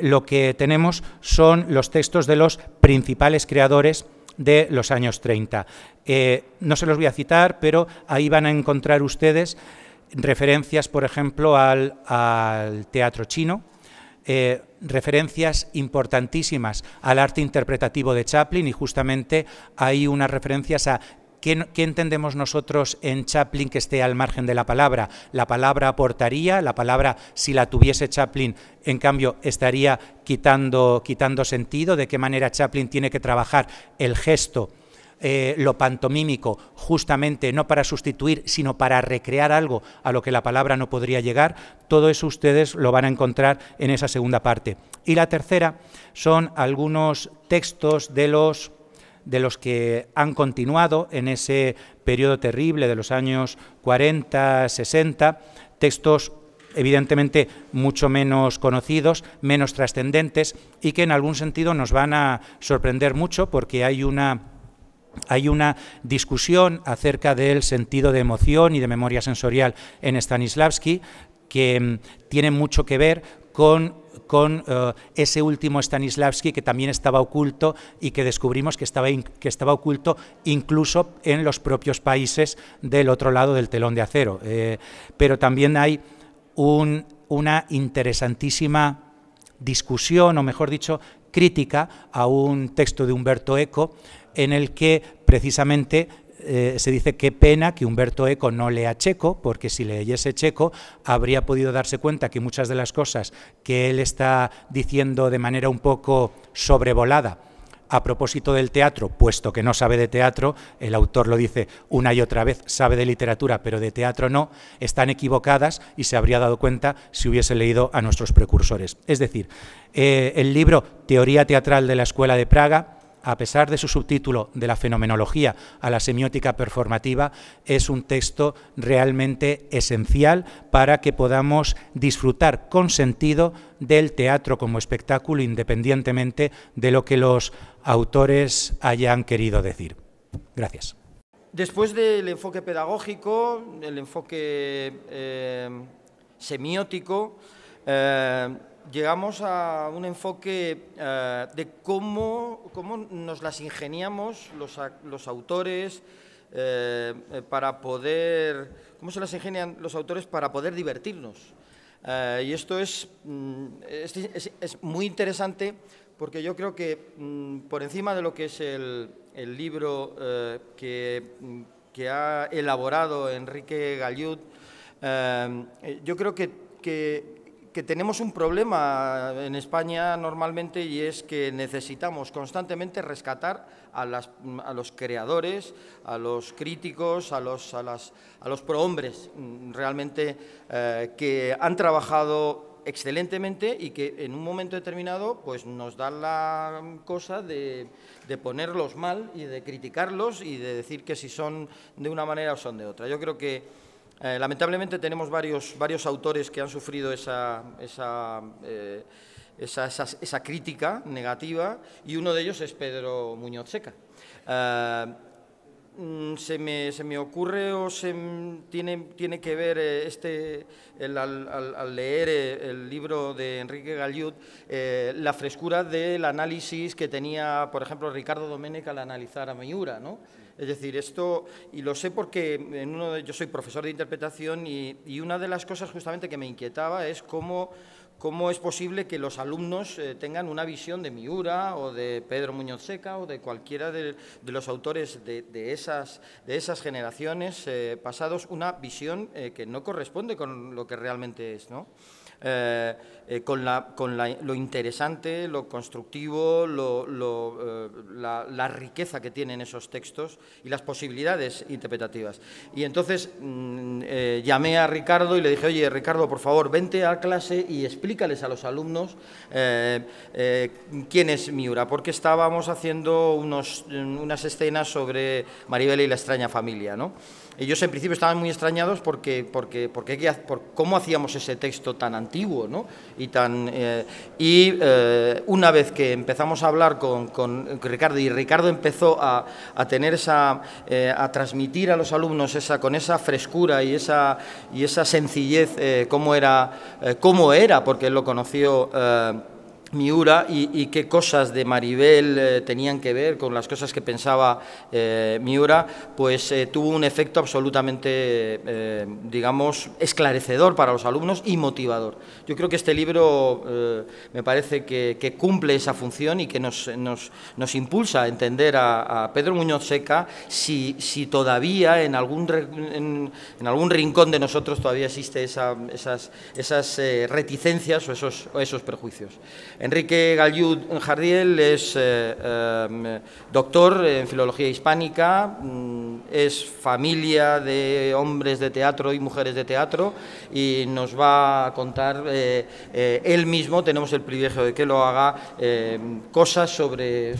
lo que tenemos son los textos de los principales creadores de los años 30. No se los voy a citar, pero ahí van a encontrar ustedes referencias, por ejemplo, al teatro chino, referencias importantísimas al arte interpretativo de Chaplin, y justamente hay unas referencias a ¿qué entendemos nosotros en Chaplin que esté al margen de la palabra? La palabra aportaría, la palabra, si la tuviese Chaplin, en cambio, estaría quitando sentido. ¿De qué manera Chaplin tiene que trabajar el gesto, lo pantomímico, justamente no para sustituir, sino para recrear algo a lo que la palabra no podría llegar? Todo eso ustedes lo van a encontrar en esa segunda parte. Y la tercera son algunos textos de los que han continuado en ese periodo terrible de los años 40, 60, textos evidentemente mucho menos conocidos, menos trascendentes y que en algún sentido nos van a sorprender mucho porque hay una discusión acerca del sentido de emoción y de memoria sensorial en Stanislavski que tiene mucho que ver con ese último Stanislavski que también estaba oculto y que descubrimos que estaba oculto incluso en los propios países del otro lado del telón de acero. Pero también hay una interesantísima discusión, o mejor dicho, crítica a un texto de Umberto Eco en el que precisamente se dice qué pena que Umberto Eco no lea checo, porque si leyese checo habría podido darse cuenta que muchas de las cosas que él está diciendo de manera un poco sobrevolada a propósito del teatro, puesto que no sabe de teatro, el autor lo dice una y otra vez, sabe de literatura, pero de teatro no, están equivocadas y se habría dado cuenta si hubiese leído a nuestros precursores. Es decir, el libro Teoría teatral de la Escuela de Praga, a pesar de su subtítulo de la fenomenología a la semiótica performativa, es un texto realmente esencial para que podamos disfrutar con sentido del teatro como espectáculo, independientemente de lo que los autores hayan querido decir. Gracias. Después del enfoque pedagógico, el enfoque semiótico, llegamos a un enfoque de cómo nos las ingeniamos los autores para poder, cómo se las ingenian los autores para poder divertirnos. Y esto es muy interesante porque yo creo que por encima de lo que es el libro que ha elaborado Enrique Gagliut, yo creo que tenemos un problema en España normalmente y es que necesitamos constantemente rescatar a los creadores, a los críticos, a los prohombres realmente que han trabajado excelentemente y que en un momento determinado pues nos da la cosa de ponerlos mal y de criticarlos y de decir que si son de una manera o son de otra. Yo creo que lamentablemente tenemos varios autores que han sufrido esa crítica negativa y uno de ellos es Pedro Muñoz Seca. Se me ocurre o tiene que ver al leer el libro de Enrique Gagliut la frescura del análisis que tenía, por ejemplo, Ricardo Domènech al analizar a Miura, ¿no? Es decir, esto, y lo sé porque yo soy profesor de interpretación y una de las cosas justamente que me inquietaba es cómo es posible que los alumnos tengan una visión de Miura o de Pedro Muñoz Seca o de cualquiera de los autores de esas generaciones pasados, una visión que no corresponde con lo que realmente es, ¿no? Con lo interesante, lo constructivo, la riqueza que tienen esos textos y las posibilidades interpretativas. Y entonces llamé a Ricardo y le dije, oye, Ricardo, por favor, vente a clase y explícales a los alumnos quién es Miura, porque estábamos haciendo unas escenas sobre Maribel y la extraña familia, ¿no? Ellos en principio estaban muy extrañados por cómo hacíamos ese texto tan antiguo, ¿no? Y una vez que empezamos a hablar con Ricardo y Ricardo empezó a tener a transmitir a los alumnos con esa frescura y esa sencillez cómo era, porque él lo conoció Miura y qué cosas de Maribel tenían que ver con las cosas que pensaba Miura, pues tuvo un efecto absolutamente, digamos, esclarecedor para los alumnos y motivador. Yo creo que este libro me parece que cumple esa función y que nos impulsa a entender a Pedro Muñoz Seca si todavía en algún rincón de nosotros todavía existe esas reticencias o esos prejuicios. Enrique Gallud Jardiel es doctor en Filología Hispánica, es familia de hombres de teatro y mujeres de teatro y nos va a contar él mismo, tenemos el privilegio de que lo haga, cosas sobre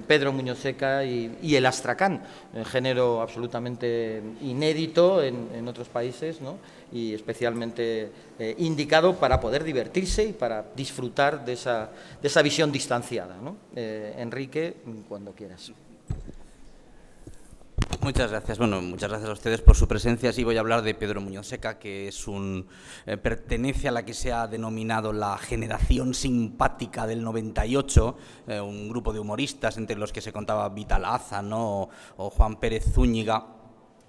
Pedro Muñoz Seca y el astracán, un género absolutamente inédito en otros países, ¿no? Y especialmente indicado para poder divertirse y para disfrutar de esa visión distanciada, ¿no? Enrique, cuando quieras. Muchas gracias. Bueno, muchas gracias a ustedes por su presencia. Sí, voy a hablar de Pedro Muñoz Seca, que es pertenece a la que se ha denominado la generación simpática del 98, un grupo de humoristas entre los que se contaba Vital Aza, ¿no? o Juan Pérez Zúñiga.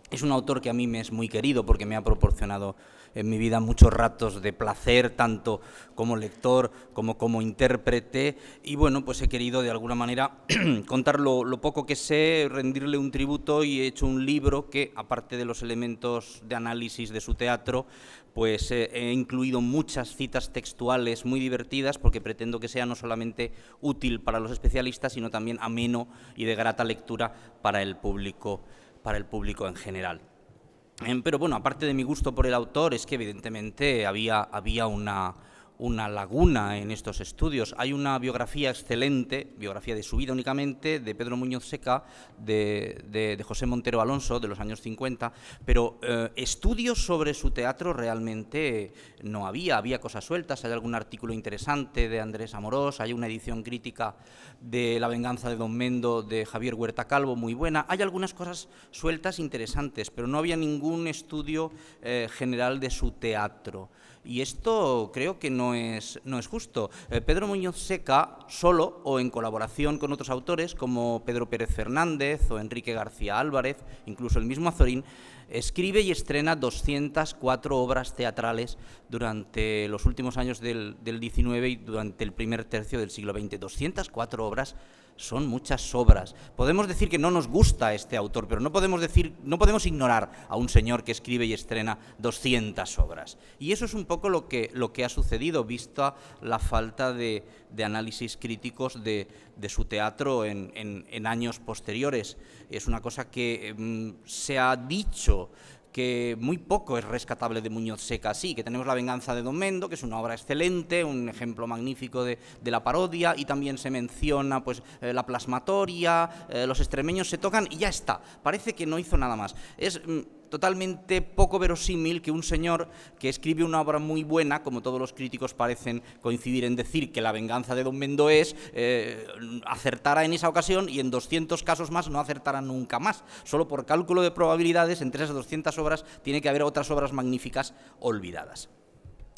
Es un autor que a mí me es muy querido porque me ha proporcionado en mi vida muchos ratos de placer, tanto como lector como intérprete, y bueno, pues he querido de alguna manera contar lo poco que sé, rendirle un tributo, y he hecho un libro que, aparte de los elementos de análisis de su teatro, pues he incluido muchas citas textuales muy divertidas, porque pretendo que sea no solamente útil para los especialistas, sino también ameno y de grata lectura para el público en general. Pero bueno, aparte de mi gusto por el autor, es que evidentemente había una laguna en estos estudios. Hay una biografía excelente, biografía de su vida únicamente, de Pedro Muñoz Seca, de José Montero Alonso, de los años 50, pero estudios sobre su teatro realmente no había cosas sueltas. Hay algún artículo interesante de Andrés Amorós, hay una edición crítica de La venganza de Don Mendo de Javier Huerta Calvo, muy buena. Hay algunas cosas sueltas interesantes, pero no había ningún estudio general de su teatro. Y esto creo que no es justo. Pedro Muñoz Seca, solo o en colaboración con otros autores como Pedro Pérez Fernández o Enrique García Álvarez, incluso el mismo Azorín, escribe y estrena 204 obras teatrales durante los últimos años del XIX y durante el primer tercio del siglo XX. 204 obras son muchas obras. Podemos decir que no nos gusta este autor, pero no podemos ignorar a un señor que escribe y estrena 200 obras. Y eso es un poco lo que ha sucedido, vista la falta de análisis críticos de su teatro en años posteriores. Es una cosa que se ha dicho, que muy poco es rescatable de Muñoz Seca. Sí, que tenemos La venganza de Don Mendo, que es una obra excelente, un ejemplo magnífico de la parodia, y también se menciona pues la plasmatoria, los extremeños se tocan y ya está. Parece que no hizo nada más. Es totalmente poco verosímil que un señor que escribe una obra muy buena, como todos los críticos parecen coincidir en decir que La venganza de Don Mendo es, acertara en esa ocasión y en 200 casos más no acertara nunca más. Solo por cálculo de probabilidades, entre esas 200 obras tiene que haber otras obras magníficas olvidadas.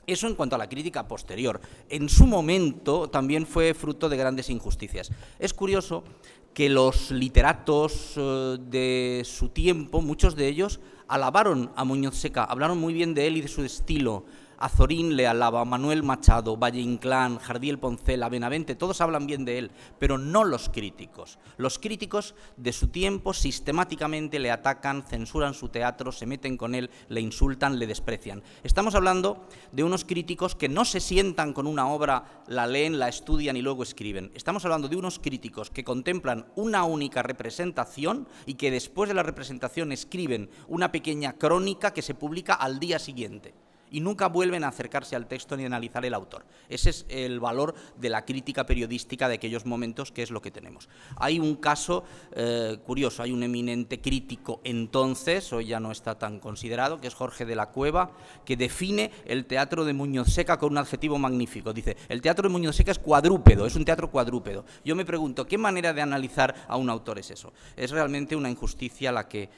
Eso en cuanto a la crítica posterior. En su momento también fue fruto de grandes injusticias. Es curioso que los literatos de su tiempo, muchos de ellos, alabaron a Muñoz Seca, hablaron muy bien de él y de su estilo. Azorín le alaba, Manuel Machado, Valle Inclán, Jardiel Poncela, Benavente, todos hablan bien de él, pero no los críticos. Los críticos de su tiempo sistemáticamente le atacan, censuran su teatro, se meten con él, le insultan, le desprecian. Estamos hablando de unos críticos que no se sientan con una obra, la leen, la estudian y luego escriben. Estamos hablando de unos críticos que contemplan una única representación y que después de la representación escriben una pequeña crónica que se publica al día siguiente. Y nunca vuelven a acercarse al texto ni a analizar el autor. Ese es el valor de la crítica periodística de aquellos momentos, que es lo que tenemos. Hay un caso curioso, hay un eminente crítico entonces, hoy ya no está tan considerado, que es Jorge de la Cueva, que define el teatro de Muñoz Seca con un adjetivo magnífico. Dice, el teatro de Muñoz Seca es cuadrúpedo, es un teatro cuadrúpedo. Yo me pregunto, ¿qué manera de analizar a un autor es eso? Es realmente una injusticia la que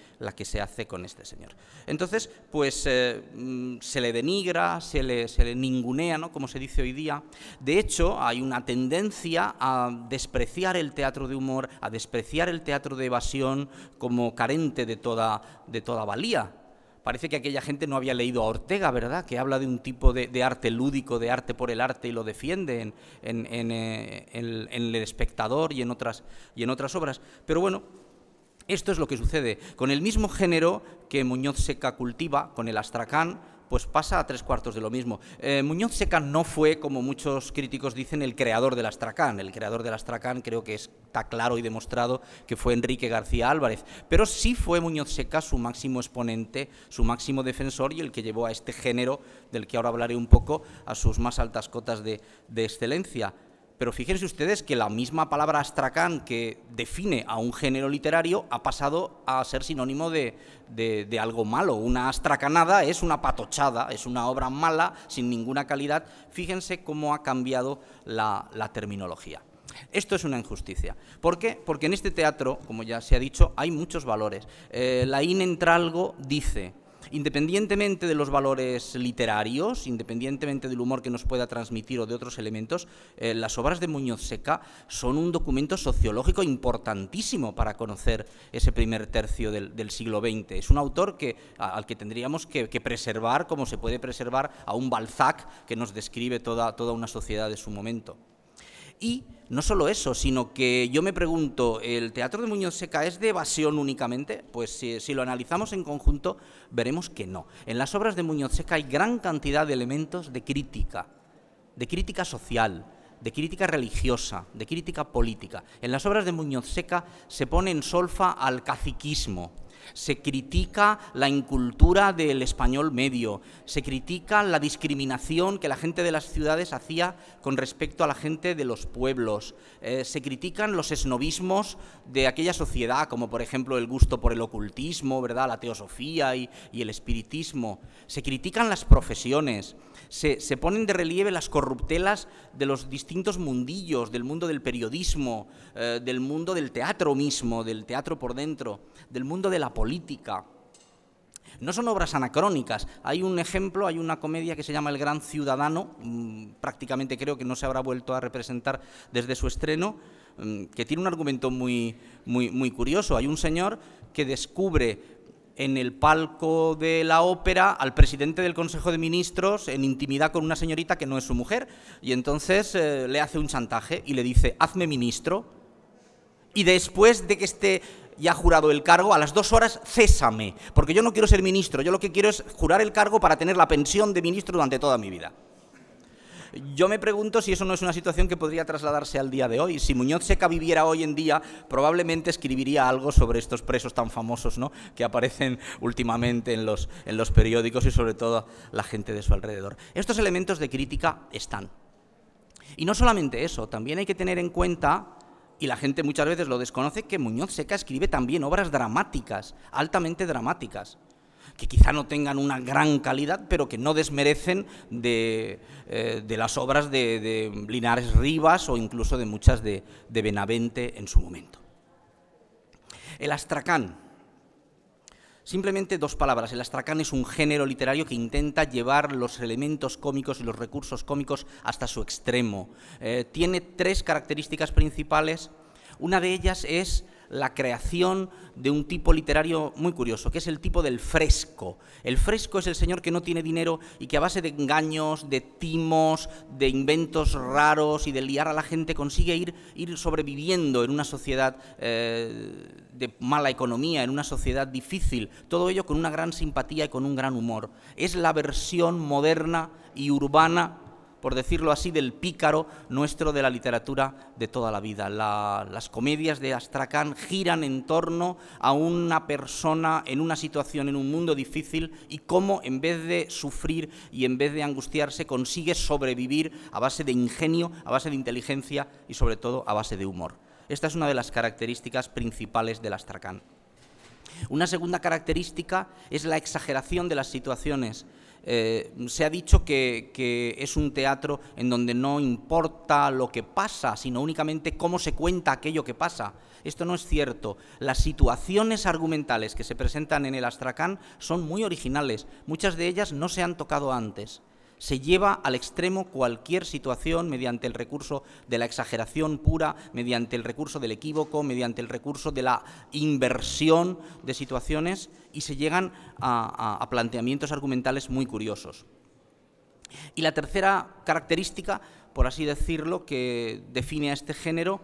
se hace con este señor. Entonces, pues se le denigra, se le ningunea, ¿no?, como se dice hoy día. De hecho, hay una tendencia a despreciar el teatro de humor, a despreciar el teatro de evasión como carente de toda valía. Parece que aquella gente no había leído a Ortega, ¿verdad?, que habla de un tipo de arte lúdico, de arte por el arte, y lo defiende en El Espectador y en otras obras. Pero bueno, esto es lo que sucede. Con el mismo género que Muñoz Seca cultiva, con el astracán, pues pasa a 3/4 de lo mismo. Muñoz Seca no fue, como muchos críticos dicen, el creador del Astracán. El creador del Astracán creo que está claro y demostrado que fue Enrique García Álvarez, pero sí fue Muñoz Seca su máximo exponente, su máximo defensor y el que llevó a este género, del que ahora hablaré un poco, a sus más altas cotas de excelencia. Pero fíjense ustedes que la misma palabra astracán que define a un género literario ha pasado a ser sinónimo de algo malo. Una astracanada es una patochada, es una obra mala, sin ninguna calidad. Fíjense cómo ha cambiado la terminología. Esto es una injusticia. ¿Por qué? Porque en este teatro, como ya se ha dicho, hay muchos valores. Laín Entralgo dice: independientemente de los valores literarios, independientemente del humor que nos pueda transmitir o de otros elementos, las obras de Muñoz Seca son un documento sociológico importantísimo para conocer ese primer tercio del siglo XX. Es un autor al que tendríamos que preservar, como se puede preservar a un Balzac que nos describe toda una sociedad de su momento. Y no solo eso, sino que yo me pregunto, ¿el teatro de Muñoz Seca es de evasión únicamente? Pues si lo analizamos en conjunto, veremos que no. En las obras de Muñoz Seca hay gran cantidad de elementos de crítica social, de crítica religiosa, de crítica política. En las obras de Muñoz Seca se pone en solfa al caciquismo, se critica la incultura del español medio, se critica la discriminación que la gente de las ciudades hacía con respecto a la gente de los pueblos, se critican los esnovismos de aquella sociedad, como por ejemplo el gusto por el ocultismo, ¿verdad?, la teosofía y el espiritismo, se critican las profesiones, se ponen de relieve las corruptelas de los distintos mundillos, del mundo del periodismo, del mundo del teatro mismo, del teatro por dentro, del mundo de la política. No son obras anacrónicas. Hay un ejemplo, hay una comedia que se llama El Gran Ciudadano, prácticamente creo que no se habrá vuelto a representar desde su estreno, que tiene un argumento muy curioso. Hay un señor que descubre en el palco de la ópera al presidente del Consejo de Ministros en intimidad con una señorita que no es su mujer, y entonces le hace un chantaje y le dice: hazme ministro, y después de que esté ya jurado el cargo, a las 2 horas, césame, porque yo no quiero ser ministro, yo lo que quiero es jurar el cargo para tener la pensión de ministro durante toda mi vida. Yo me pregunto si eso no es una situación que podría trasladarse al día de hoy. Si Muñoz Seca viviera hoy en día, probablemente escribiría algo sobre estos presos tan famosos, ¿no?, que aparecen últimamente en los periódicos y sobre todo la gente de su alrededor. Estos elementos de crítica están. Y no solamente eso, también hay que tener en cuenta, y la gente muchas veces lo desconoce, que Muñoz Seca escribe también obras dramáticas, altamente dramáticas, que quizá no tengan una gran calidad, pero que no desmerecen de las obras de Linares Rivas o incluso de muchas de Benavente en su momento. El astracán. Simplemente 2 palabras. El astracán es un género literario que intenta llevar los elementos cómicos y los recursos cómicos hasta su extremo. Tiene 3 características principales. Una de ellas es la creación de un tipo literario muy curioso, que es el tipo del fresco. El fresco es el señor que no tiene dinero y que a base de engaños, de timos, de inventos raros y de liar a la gente consigue ir sobreviviendo en una sociedad de mala economía, en una sociedad difícil, todo ello con una gran simpatía y con un gran humor. Es la versión moderna y urbana, por decirlo así, del pícaro nuestro de la literatura de toda la vida. Las comedias de Astracán giran en torno a una persona en una situación, en un mundo difícil, y cómo en vez de sufrir y en vez de angustiarse consigue sobrevivir a base de ingenio, a base de inteligencia y sobre todo a base de humor. Esta es una de las características principales del Astracán. Una segunda característica es la exageración de las situaciones. Se ha dicho que es un teatro en donde no importa lo que pasa, sino únicamente cómo se cuenta aquello que pasa. Esto no es cierto. Las situaciones argumentales que se presentan en el Astracán son muy originales. Muchas de ellas no se han tocado antes. Se lleva al extremo cualquier situación mediante el recurso de la exageración pura, mediante el recurso del equívoco, mediante el recurso de la inversión de situaciones, y se llegan a planteamientos argumentales muy curiosos. Y la tercera característica, por así decirlo, que define a este género,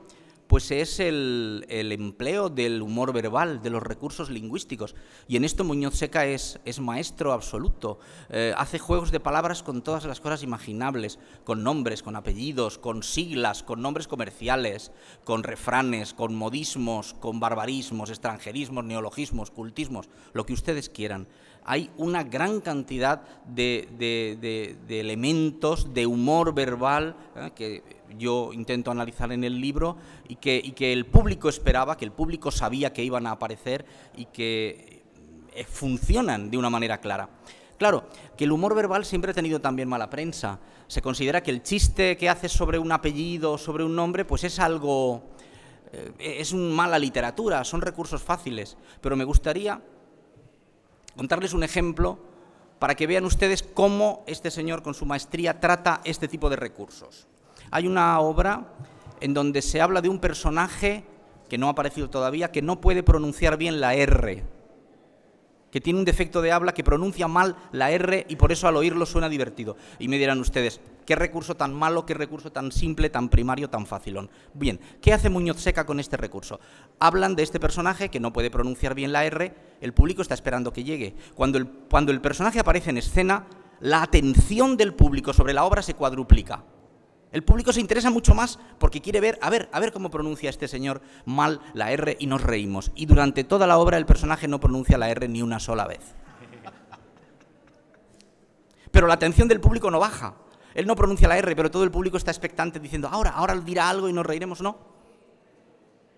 pues es el empleo del humor verbal, de los recursos lingüísticos. Y en esto Muñoz Seca es maestro absoluto. Hace juegos de palabras con todas las cosas imaginables, con nombres, con apellidos, con siglas, con nombres comerciales, con refranes, con modismos, con barbarismos, extranjerismos, neologismos, cultismos, lo que ustedes quieran. Hay una gran cantidad de elementos de humor verbal que yo intento analizar en el libro y que el público esperaba, que el público sabía que iban a aparecer y que funcionan de una manera clara. Claro, que el humor verbal siempre ha tenido también mala prensa. Se considera que el chiste que haces sobre un apellido o sobre un nombre pues es algo, es mala literatura, son recursos fáciles, pero me gustaría contarles un ejemplo para que vean ustedes cómo este señor con su maestría trata este tipo de recursos. Hay una obra en donde se habla de un personaje que no ha aparecido todavía, que no puede pronunciar bien la R, que tiene un defecto de habla, que pronuncia mal la R y por eso al oírlo suena divertido. Y me dirán ustedes, qué recurso tan malo, qué recurso tan simple, tan primario, tan facilón. Bien, ¿qué hace Muñoz Seca con este recurso? Hablan de este personaje que no puede pronunciar bien la R, el público está esperando que llegue. Cuando el personaje aparece en escena, la atención del público sobre la obra se cuadruplica. El público se interesa mucho más porque quiere ver, a ver cómo pronuncia este señor mal la R y nos reímos. Y durante toda la obra el personaje no pronuncia la R ni una sola vez. Pero la atención del público no baja. Él no pronuncia la R, pero todo el público está expectante diciendo, ahora dirá algo y nos reiremos. No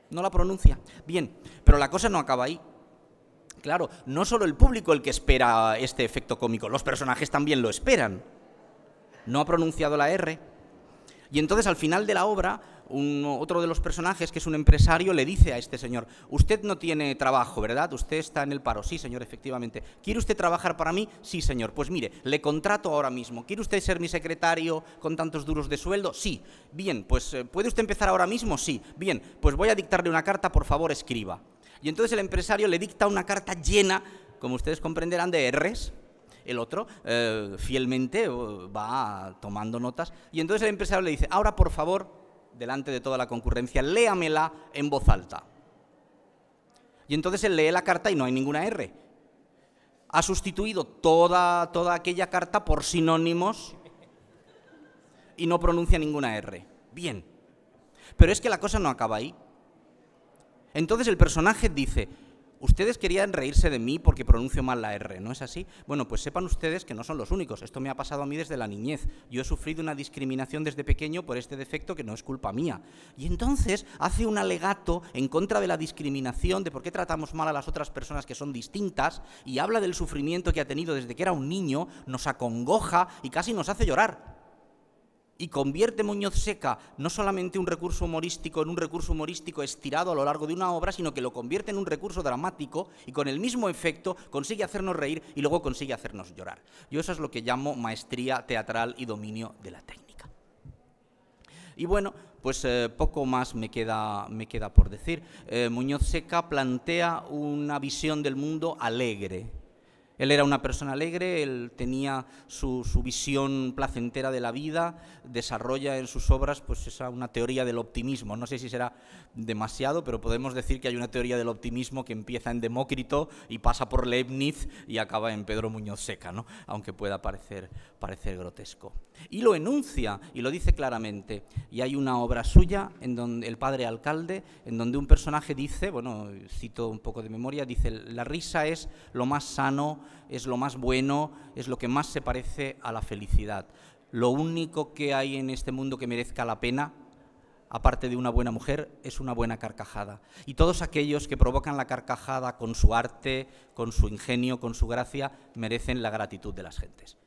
la pronuncia. Bien, pero la cosa no acaba ahí. Claro, no solo el público el que espera este efecto cómico, los personajes también lo esperan. No ha pronunciado la R. Y entonces al final de la obra, otro de los personajes, que es un empresario, le dice a este señor, usted no tiene trabajo, ¿verdad? Usted está en el paro. Sí, señor, efectivamente. ¿Quiere usted trabajar para mí? Sí, señor. Pues mire, le contrato ahora mismo. ¿Quiere usted ser mi secretario con tantos duros de sueldo? Sí. Bien, pues ¿puede usted empezar ahora mismo? Sí. Bien, pues voy a dictarle una carta, por favor, escriba. Y entonces el empresario le dicta una carta llena, como ustedes comprenderán, de R's. El otro fielmente va tomando notas y entonces el empresario le dice, ahora por favor, delante de toda la concurrencia, léamela en voz alta. Y entonces él lee la carta y no hay ninguna R. Ha sustituido toda aquella carta por sinónimos y no pronuncia ninguna R. Bien, pero es que la cosa no acaba ahí. Entonces el personaje dice, ustedes querían reírse de mí porque pronuncio mal la R, ¿no es así? Bueno, pues sepan ustedes que no son los únicos. Esto me ha pasado a mí desde la niñez. Yo he sufrido una discriminación desde pequeño por este defecto que no es culpa mía. Y entonces hace un alegato en contra de la discriminación, de por qué tratamos mal a las otras personas que son distintas, y habla del sufrimiento que ha tenido desde que era un niño, nos acongoja y casi nos hace llorar. Y convierte Muñoz Seca no solamente un recurso humorístico en un recurso humorístico estirado a lo largo de una obra, sino que lo convierte en un recurso dramático y con el mismo efecto consigue hacernos reír y luego consigue hacernos llorar. Yo eso es lo que llamo maestría teatral y dominio de la técnica. Y bueno, pues poco más me queda por decir. Muñoz Seca plantea una visión del mundo alegre. Él era una persona alegre, él tenía su visión placentera de la vida, desarrolla en sus obras pues una teoría del optimismo. No sé si será demasiado, pero podemos decir que hay una teoría del optimismo que empieza en Demócrito y pasa por Leibniz y acaba en Pedro Muñoz Seca, ¿no? Aunque pueda parecer grotesco. Y lo enuncia y lo dice claramente. Y hay una obra suya, en donde El padre alcalde, en donde un personaje dice, bueno, cito un poco de memoria, dice, la risa es lo más sano, es lo más bueno, es lo que más se parece a la felicidad. Lo único que hay en este mundo que merezca la pena, aparte de una buena mujer, es una buena carcajada. Y todos aquellos que provocan la carcajada con su arte, con su ingenio, con su gracia, merecen la gratitud de las gentes.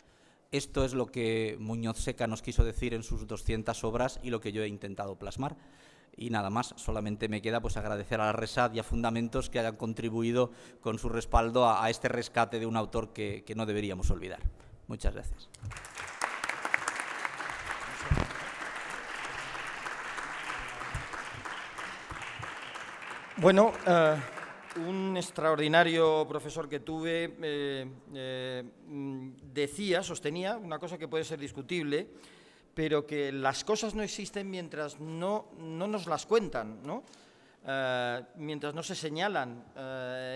Esto es lo que Muñoz Seca nos quiso decir en sus 200 obras y lo que yo he intentado plasmar. Y nada más, solamente me queda pues agradecer a la RESAD y a Fundamentos que hayan contribuido con su respaldo a este rescate de un autor que no deberíamos olvidar. Muchas gracias. Bueno, un extraordinario profesor que tuve sostenía una cosa que puede ser discutible, pero que las cosas no existen mientras no nos las cuentan, ¿no? Mientras no se señalan.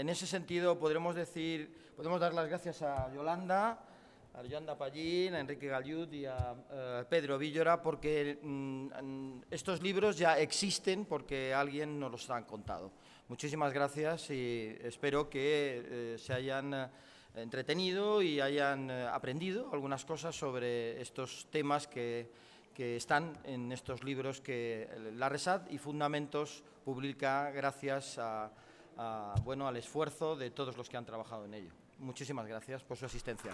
En ese sentido podemos dar las gracias a Yolanda Pallín, a Enrique Gallut y a Pedro Villora, porque estos libros ya existen porque alguien nos los ha contado. Muchísimas gracias y espero que se hayan entretenido y hayan aprendido algunas cosas sobre estos temas que están en estos libros que la RESAD y Fundamentos publica gracias al esfuerzo de todos los que han trabajado en ello. Muchísimas gracias por su asistencia.